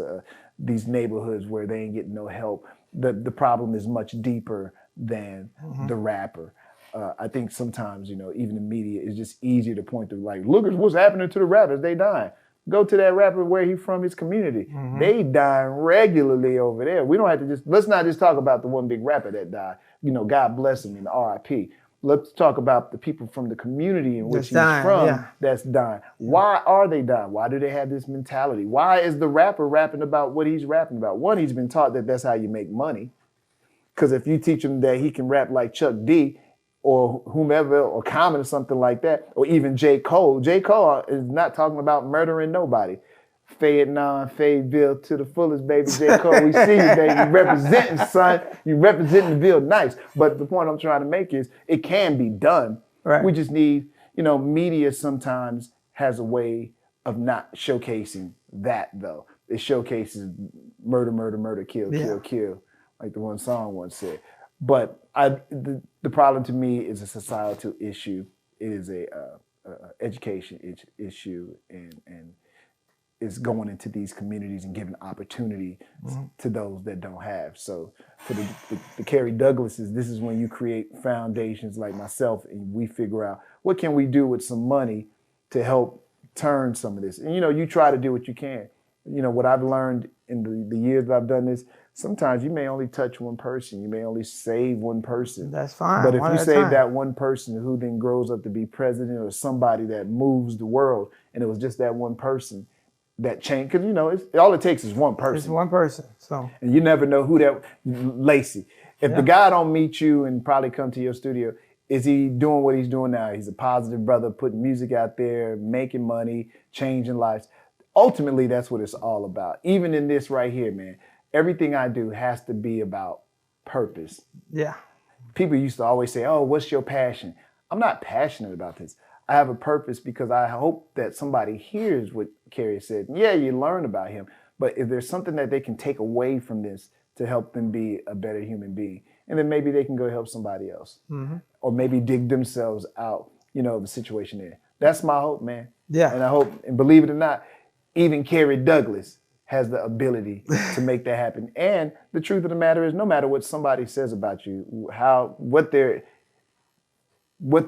these neighborhoods where they ain't getting no help. The problem is much deeper than the rapper. I think sometimes, even the media is just easier to point to, like, look at what's happening to the rappers. They dying. Go to that rapper where he from, his community. They dying regularly over there. We don't have to let's not just talk about the one big rapper that died. God bless him and RIP. Let's talk about the people from the community in which he's from that's dying. Why are they dying? Why do they have this mentality? Why is the rapper rapping about what he's rapping about? One, he's been taught that that's how you make money. Because if you teach him that he can rap like Chuck D, or whomever, or Common or something like that, or even J. Cole. J. Cole is not talking about murdering nobody. Fayetteville to the fullest, baby. J. Cole, we see you, baby. You representing, son. You representing the Ville nice. But the point I'm trying to make is it can be done. Right. We just need, media sometimes has a way of not showcasing that, though. It showcases murder, kill, kill, like the one song once said. But the problem to me is a societal issue. It is a education issue, and it's going into these communities and giving opportunity to those that don't have. So for the Kerry Douglases, this is when you create foundations like myself, and we figure out what can we do with some money to help turn some of this. And you try to do what you can. What I've learned in the years that I've done this, sometimes you may only touch one person. You may only save one person. That's fine. But if you save that one person who then grows up to be president or somebody that moves the world, and it was just that one person that changed, because all it takes is one person. It's one person. So, and you never know who that Lacey. If the guy don't meet you and probably come to your studio, is he doing what he's doing now? He's a positive brother, putting music out there, making money, changing lives. Ultimately, that's what it's all about. Even in this right here, man, everything I do has to be about purpose. Yeah. People used to always say, oh, what's your passion? I'm not passionate about this. I have a purpose because I hope that somebody hears what Kerry said. Yeah, you learn about him, but if there's something that they can take away from this to help them be a better human being, and then maybe they can go help somebody else, or maybe dig themselves out, the situation there. That's my hope, man. Yeah. And I hope, and believe it or not, even Kerry Douglas has the ability to make that happen. And the truth of the matter is, no matter what somebody says about you, what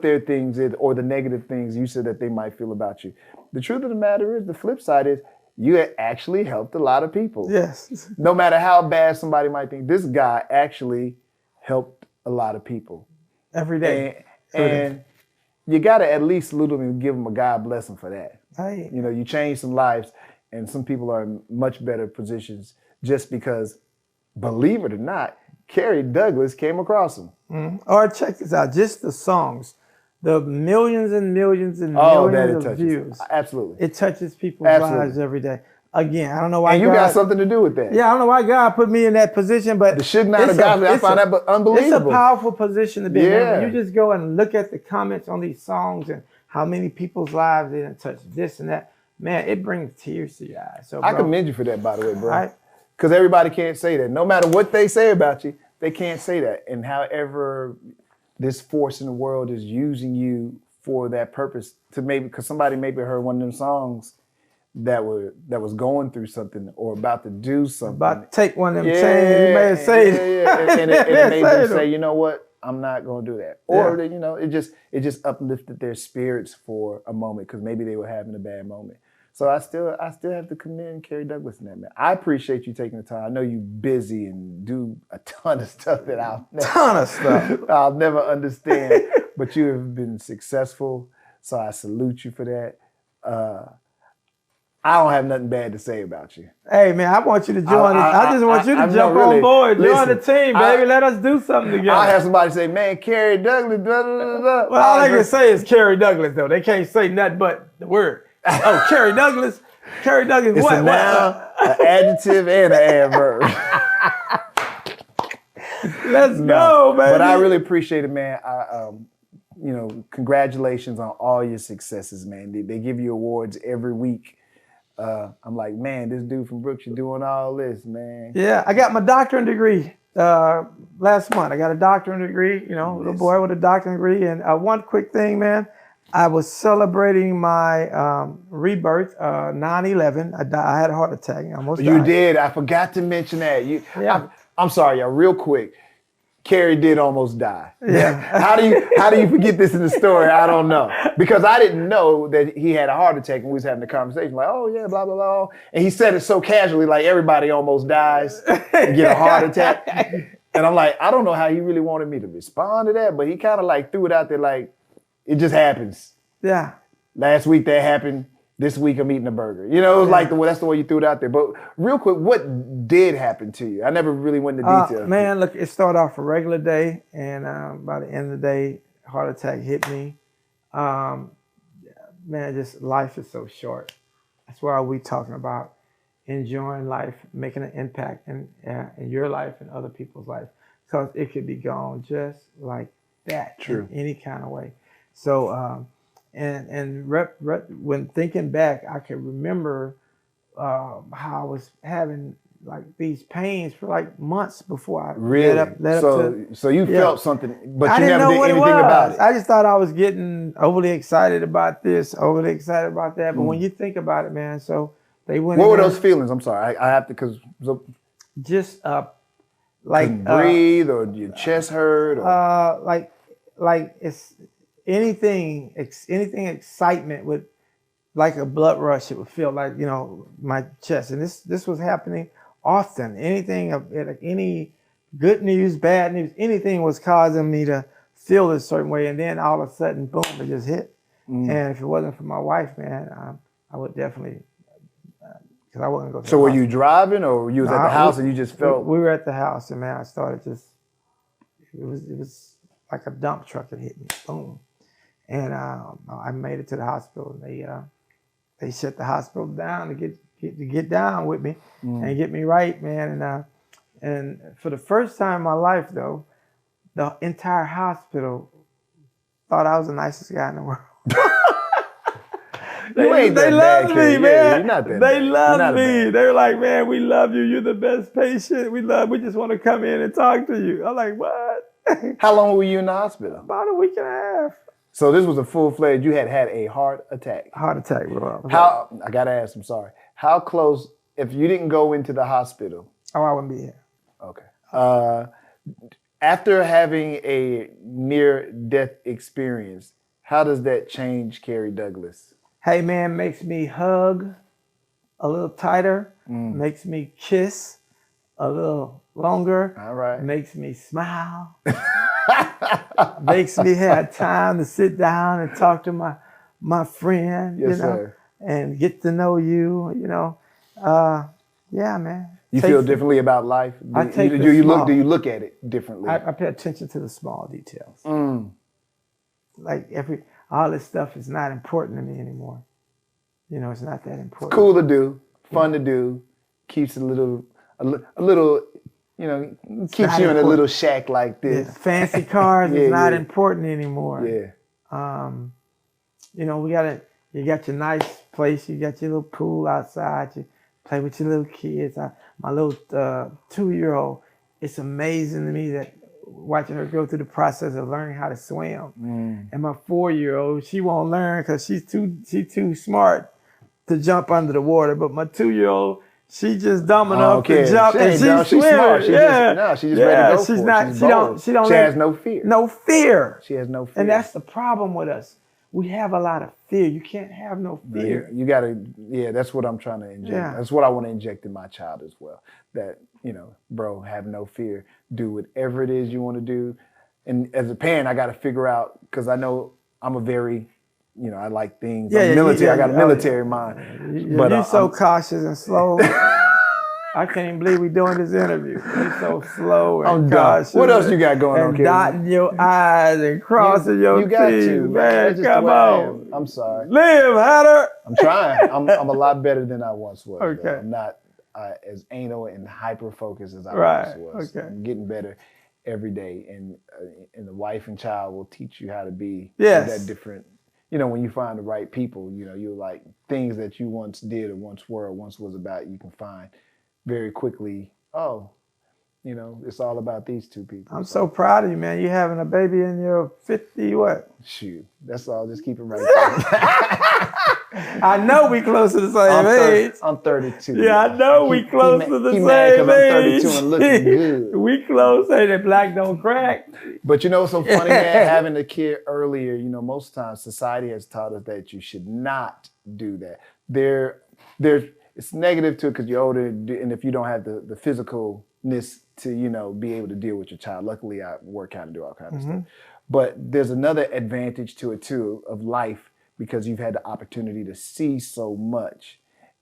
their things is, or the negative things you said that they might feel about you, the truth of the matter is, the flip side is, you actually helped a lot of people. Yes. No matter how bad somebody might think, this guy actually helped a lot of people. Every day. And you got to at least salute him and give him a God bless him for that. Right. You changed some lives, and some people are in much better positions just because, believe it or not, Kerry Douglas came across him. Or check this out, just the songs, the millions and millions and millions of views. Absolutely. It touches people's lives every day. Again, I don't know why. And you got something to do with that. Yeah, I don't know why God put me in that position, but the should not have got me. I find that unbelievable. It's a powerful position to be in. Yeah. When you just go and look at the comments on these songs and how many people's lives they done touched this and that, man, it brings tears to your eyes. So, I commend you for that, by the way, bro. Right? Because everybody can't say that. No matter what they say about you, They can't say that. And however this force in the world is using you for that purpose, to maybe, because somebody maybe heard one of them songs that was going through something or about to do something. About to take one of them chains. You may have said it. And it made them say, you know what? I'm not going to do that. Or, you know, it just uplifted their spirits for a moment because maybe they were having a bad moment. So I still have to commend Kerry Douglas in that, man. I appreciate you taking the time. I know you're busy and do a ton of stuff that I'll never understand, but you have been successful. So I salute you for that. I don't have nothing bad to say about you. Hey, man, I want you to join us. I just want you to jump on board. Join the team, baby. Let us do something together. I'll have somebody say, man, Kerry Douglas, blah, blah, blah, blah. Well, all they can say is Kerry Douglas, though. They can't say nothing but the word. Oh, Kerry Douglas. Kerry Douglas, it's what? It's a noun, an adjective, and an adverb. Let's go, baby. But I really appreciate it, man. You know, congratulations on all your successes, man. They give you awards every week. I'm like, man, this dude from Brooks is doing all this, man. Yeah, I got my doctorate degree last month. I got a doctorate degree, you know, little boy with a doctorate degree. And one quick thing, man, I was celebrating my rebirth, 9/11. I had a heart attack. I almost died. You did. I forgot to mention that. I'm sorry, y'all. Real quick. Kerry did almost die. Yeah. How do you forget this in the story? I don't know. Because I didn't know that he had a heart attack when we was having the conversation. Like, oh yeah, blah, blah, blah. And he said it so casually, like everybody almost dies and get a heart attack. And I'm like, I don't know how he really wanted me to respond to that, but he kind of like threw it out there like, it just happens. Yeah. Last week that happened. This week I'm eating a burger. You know, it was like that's the way you threw it out there. But real quick, what did happen to you? I never really went into details. Man, look, it started off a regular day, and by the end of the day, heart attack hit me. Man, just life is so short. That's why we talking about enjoying life, making an impact in your life and other people's life, because it could be gone just like that. True. In any kind of way. So. When thinking back, I can remember how I was having like these pains for like months before I So you felt something, but you didn't never did anything about it. I just thought I was getting overly excited about this, overly excited about that. But when you think about it, man, so they went. What were those feelings? I'm sorry, I have to just like couldn't breathe, or your chest hurt, or like it's. Anything excitement would, like a blood rush, it would feel like, you know, my chest. And this was happening often. Any good news, bad news, anything was causing me to feel this certain way. And then all of a sudden, boom, it just hit. And if it wasn't for my wife, man, I would definitely, because I wasn't going to. So were you driving, or you was at the house and you just felt? We were at the house, and man, I started just, it was like a dump truck that hit me, boom. And I made it to the hospital. They shut the hospital down to get down with me and get me right, man. And for the first time in my life, though, the entire hospital thought I was the nicest guy in the world. They loved me, man. Yeah, you're not that they bad. loved me. They were like, man, we love you. You're the best patient. We just want to come in and talk to you. I'm like, what? How long were you in the hospital? About a week and a half. So this was a full-fledged, you had a heart attack. Heart attack, bro. I got to ask, I'm sorry. How close, if you didn't go into the hospital? Oh, I wouldn't be here. Okay. After having a near-death experience, how does that change Kerry Douglas? Hey, man, makes me hug a little tighter, makes me kiss a little longer. All right. Makes me smile. Makes me have time to sit down and talk to my friend, yes, you know, sir. And get to know you, you know. Yeah, man. You feel differently about life? Do you look at it differently? I pay attention to the small details. Like all this stuff is not important to me anymore. You know, it's not that important. It's cool to do, fun to do, keeps a little, you know, keeps you in a little shack like this. Yeah, fancy cars is not important anymore. Yeah. You know, you got your nice place, you got your little pool outside, you play with your little kids. My little 2-year-old, it's amazing to me that watching her go through the process of learning how to swim. And my 4-year-old, she won't learn because she's too smart to jump under the water. But my 2-year-old, she just dumb enough to jump, and she's smart. She's yeah, just ready to go she's for not. it. She don't. She has no fear. No fear. She has no fear. And that's the problem with us. We have a lot of fear. You can't have no fear. You gotta. Yeah, that's what I'm trying to inject. Yeah. That's what I want to inject in my child as well. That bro, have no fear. Do whatever it is you want to do. And as a parent, I got to figure out, because I know I'm a very, I like things. I'm military. I got a military mind. But you're so cautious and slow. I can't even believe we're doing this interview. You're so slow and cautious. What else you got going on, Kerry? Dotting your I's and crossing your T's. You got to, man. Come on. I'm sorry. Live, Hatter. I'm trying. I'm a lot better than I once was. Okay. Though. I'm not as anal and hyper-focused as I once was. Okay. I'm getting better every day. And the wife and child will teach you how to be that different. When you find the right people, you're like things that you once did or once were or once was about, you can find very quickly, it's all about these two people. I'm so proud of you, man. You're having a baby in your 50 what? Shoot, that's all. Just keep it right there. I know we close to the same age. I'm 32. Yeah, I know we close to the same age. I'm 32 and looking good. We close. Hey, that black don't crack. But what's so funny, man? Having a kid earlier, most times society has taught us that you should not do that. It's negative too because you're older, and if you don't have the physicalness to be able to deal with your child. Luckily, I work out and do all kinds of stuff. But there's another advantage to it too of life because you've had the opportunity to see so much,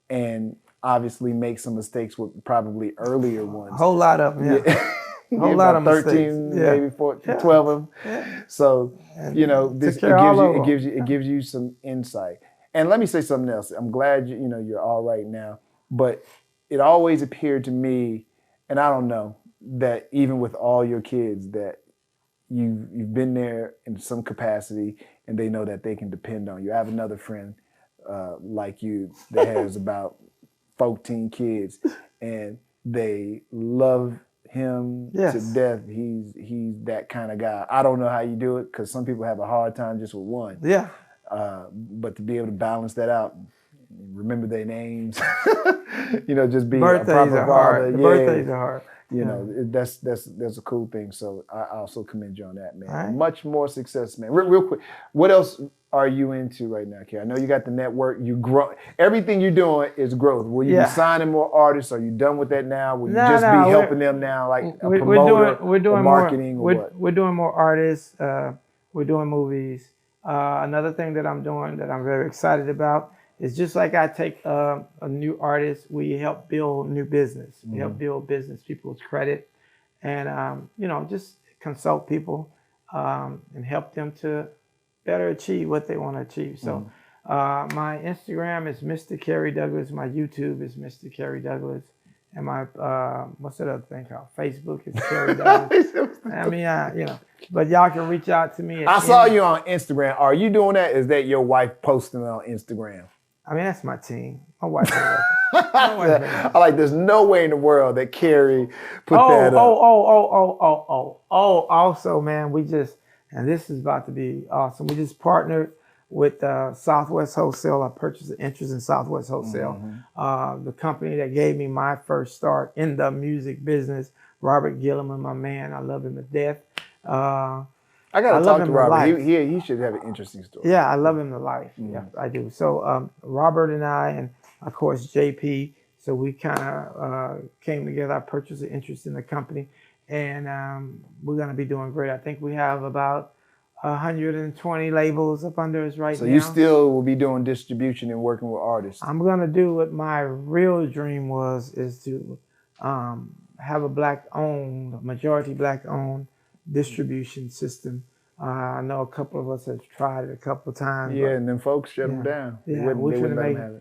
and obviously make some mistakes with probably earlier ones. A whole lot of them. Yeah. A whole lot of 13, maybe 14, 12 of them. Yeah. So it gives you some insight. And let me say something else. I'm glad you're all right now, but it always appeared to me, and I don't know, that even with all your kids, that you've been there in some capacity, and they know that they can depend on you. I have another friend like you that has about 14 kids, and they love him to death. He's that kind of guy. I don't know how you do it because some people have a hard time just with one. Yeah. But to be able to balance that out, remember their names, just be birthdays a proper are father. hard. The birthdays are hard. That's a cool thing. So I also commend you on that, man. Right. Much more success, man. Real quick, what else are you into right now, Kerry? I know you got the network. You grow. Everything you're doing is growth. Will you be signing more artists? Are you done with that now? Will you be helping them now, like a promoter, we're doing marketing, more, or what? We're doing more artists. We're doing movies. Another thing that I'm doing that I'm very excited about is just like I take a new artist, we help build new business. We help build business people's credit, and just consult people and help them to better achieve what they want to achieve. So my Instagram is Mr. Kerry Douglas. My YouTube is Mr. Kerry Douglas. And my, what's that other thing called? Facebook is Kerry Douglas. I mean, but y'all can reach out to me. I saw you on Instagram. Are you doing that? Is that your wife posting on Instagram? I mean, that's my team. My wife. I like, there's no way in the world that Kerry put that up. Also, man, and this is about to be awesome. We just partnered with Southwest Wholesale. I purchased an interest in Southwest Wholesale, the company that gave me my first start in the music business. Robert Gilliman, my man, I love him to death. I got to talk to Robert. He should have an interesting story. Yeah, I love him to life. Yeah, I do. So Robert and I, and of course JP, so we kind of came together. I purchased an interest in the company, and we're going to be doing great. I think we have about 120 labels up under us right now. So you still will be doing distribution and working with artists. I'm gonna do what my real dream is to have a majority black-owned distribution system. I know a couple of us have tried it a couple of times. Yeah, and then folks shut them down. Yeah, we finna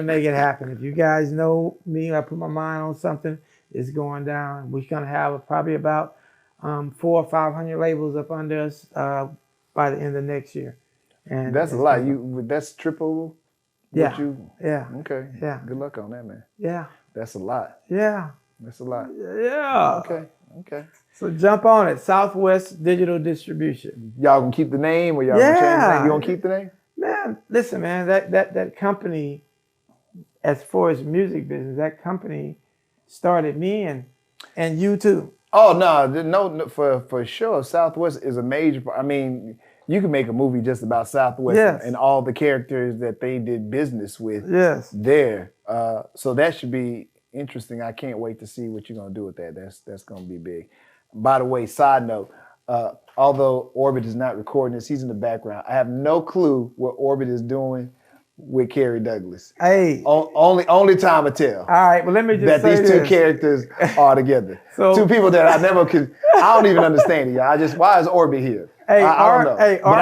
make it happen. If you guys know me, I put my mind on something, it's going down. We're gonna have probably about 400 or 500 labels up under us by the end of next year. And that's a lot. That's triple. Yeah. Okay. Yeah. Good luck on that, man. Yeah. That's a lot. Yeah. That's a lot. Yeah. Okay. So jump on it. Southwest Digital Distribution. Y'all gonna keep the name or y'all gonna change the name? You gonna keep the name? Man, listen, man, that company, as far as music business, that company started me and you too. Oh no, for sure. Southwest is a major part. I mean, you can make a movie just about Southwest and all the characters that they did business with there. So that should be interesting. I can't wait to see what you're gonna do with that. That's gonna be big. By the way, side note, although Orbit is not recording this, he's in the background. I have no clue what Orbit is doing with Kerry Douglas. Hey. Only time will tell. All right, well, let me just that say these two characters are together. So, two people that I never could, I don't even understand it, y'all. Why is Orbit here? Hey, I don't know. Hey, but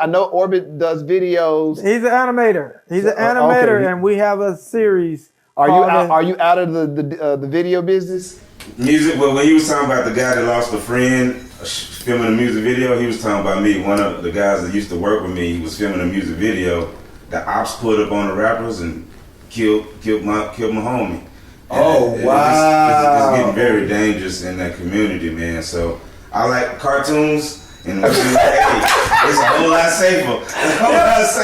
I know Orbit does videos. He's an animator. He's an animator, okay. And we have a series. Are you out of the video business? Music. Well, when he was talking about the guy that lost a friend filming a music video, he was talking about me. One of the guys that used to work with me, he was filming a music video. The ops pulled up on the rappers and killed my homie. And wow! It's getting very dangerous in that community, man. So I like cartoons. And it's a whole lot safer.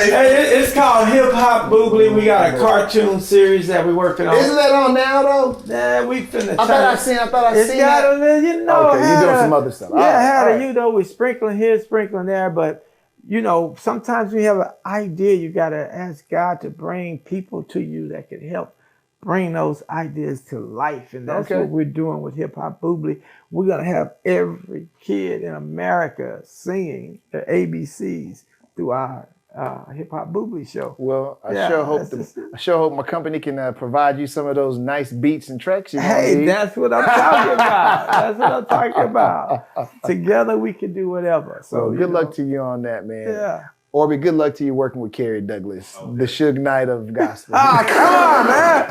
Hey, it's called Hip Hop Boogly. We got a cartoon series that we're working on. Isn't that on now though? Yeah, we finna. I thought I seen that. You know, okay, you're doing some other stuff. You know, we sprinkling here, sprinkling there, but you know, sometimes we have an idea. You gotta ask God to bring people to you that can help bring those ideas to life, and that's what we're doing with Hip Hop Boogly. We're gonna have every kid in America singing the ABCs through our Hip Hop Boogly show. Well, I sure hope my company can provide you some of those nice beats and tracks you need. That's what I'm talking about. That's what I'm talking about. Together we can do whatever. So good luck to you on that, man. Yeah. Orbit, good luck to you working with Kerry Douglas, the Suge Knight of gospel. Come on, man!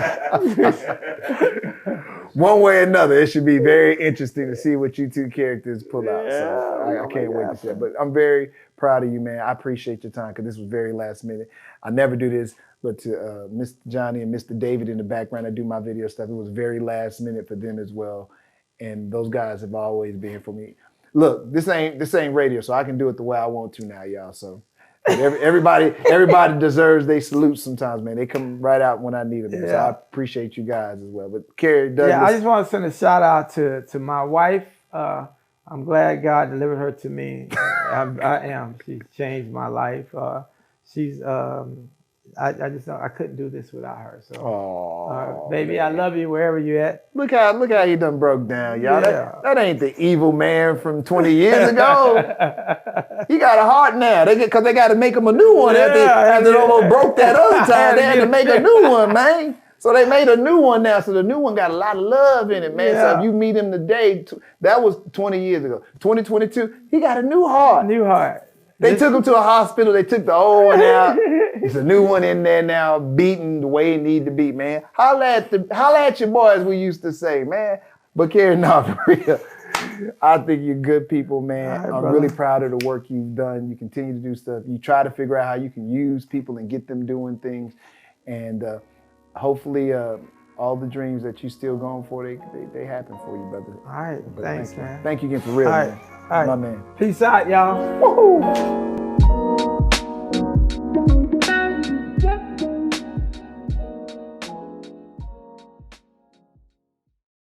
One way or another, it should be very interesting to see what you two characters pull out. So I can't wait to see that. But I'm very proud of you, man. I appreciate your time because this was very last minute. I never do this, but to Mr. Johnny and Mr. David in the background, I do my video stuff. It was very last minute for them as well. And those guys have always been here for me. Look, this ain't radio, so I can do it the way I want to now, y'all. So everybody deserves they salute sometimes, man. They come right out when I need them. So I appreciate you guys as well. But Kerry Douglas. Yeah, I just want to send a shout out to my wife. I'm glad God delivered her to me. I am. She's changed my life. She's I couldn't do this without her. So, baby, man. I love you wherever you at. Look how you done broke down, y'all. Yeah. That ain't the evil man from 20 years ago. He got a heart now. Because they got to make him a new one after they almost broke that other time. They had to make a new one, man. So they made a new one now. So the new one got a lot of love in it, man. Yeah. So if you meet him today, that was 20 years ago. 2022, he got a new heart. New heart. They took him to a hospital. They took the old one out. There's a new one in there now, beaten the way it need to be, man. Holla at your boys, we used to say, man. But Kerry, for real. I think you're good people, man. Right, I'm really proud of the work you've done. You continue to do stuff. You try to figure out how you can use people and get them doing things. And hopefully all the dreams that you still going for, they happen for you, brother. All right, thanks, man. Thank you again for real, man. All right. My man. Peace out, y'all. Woo-hoo.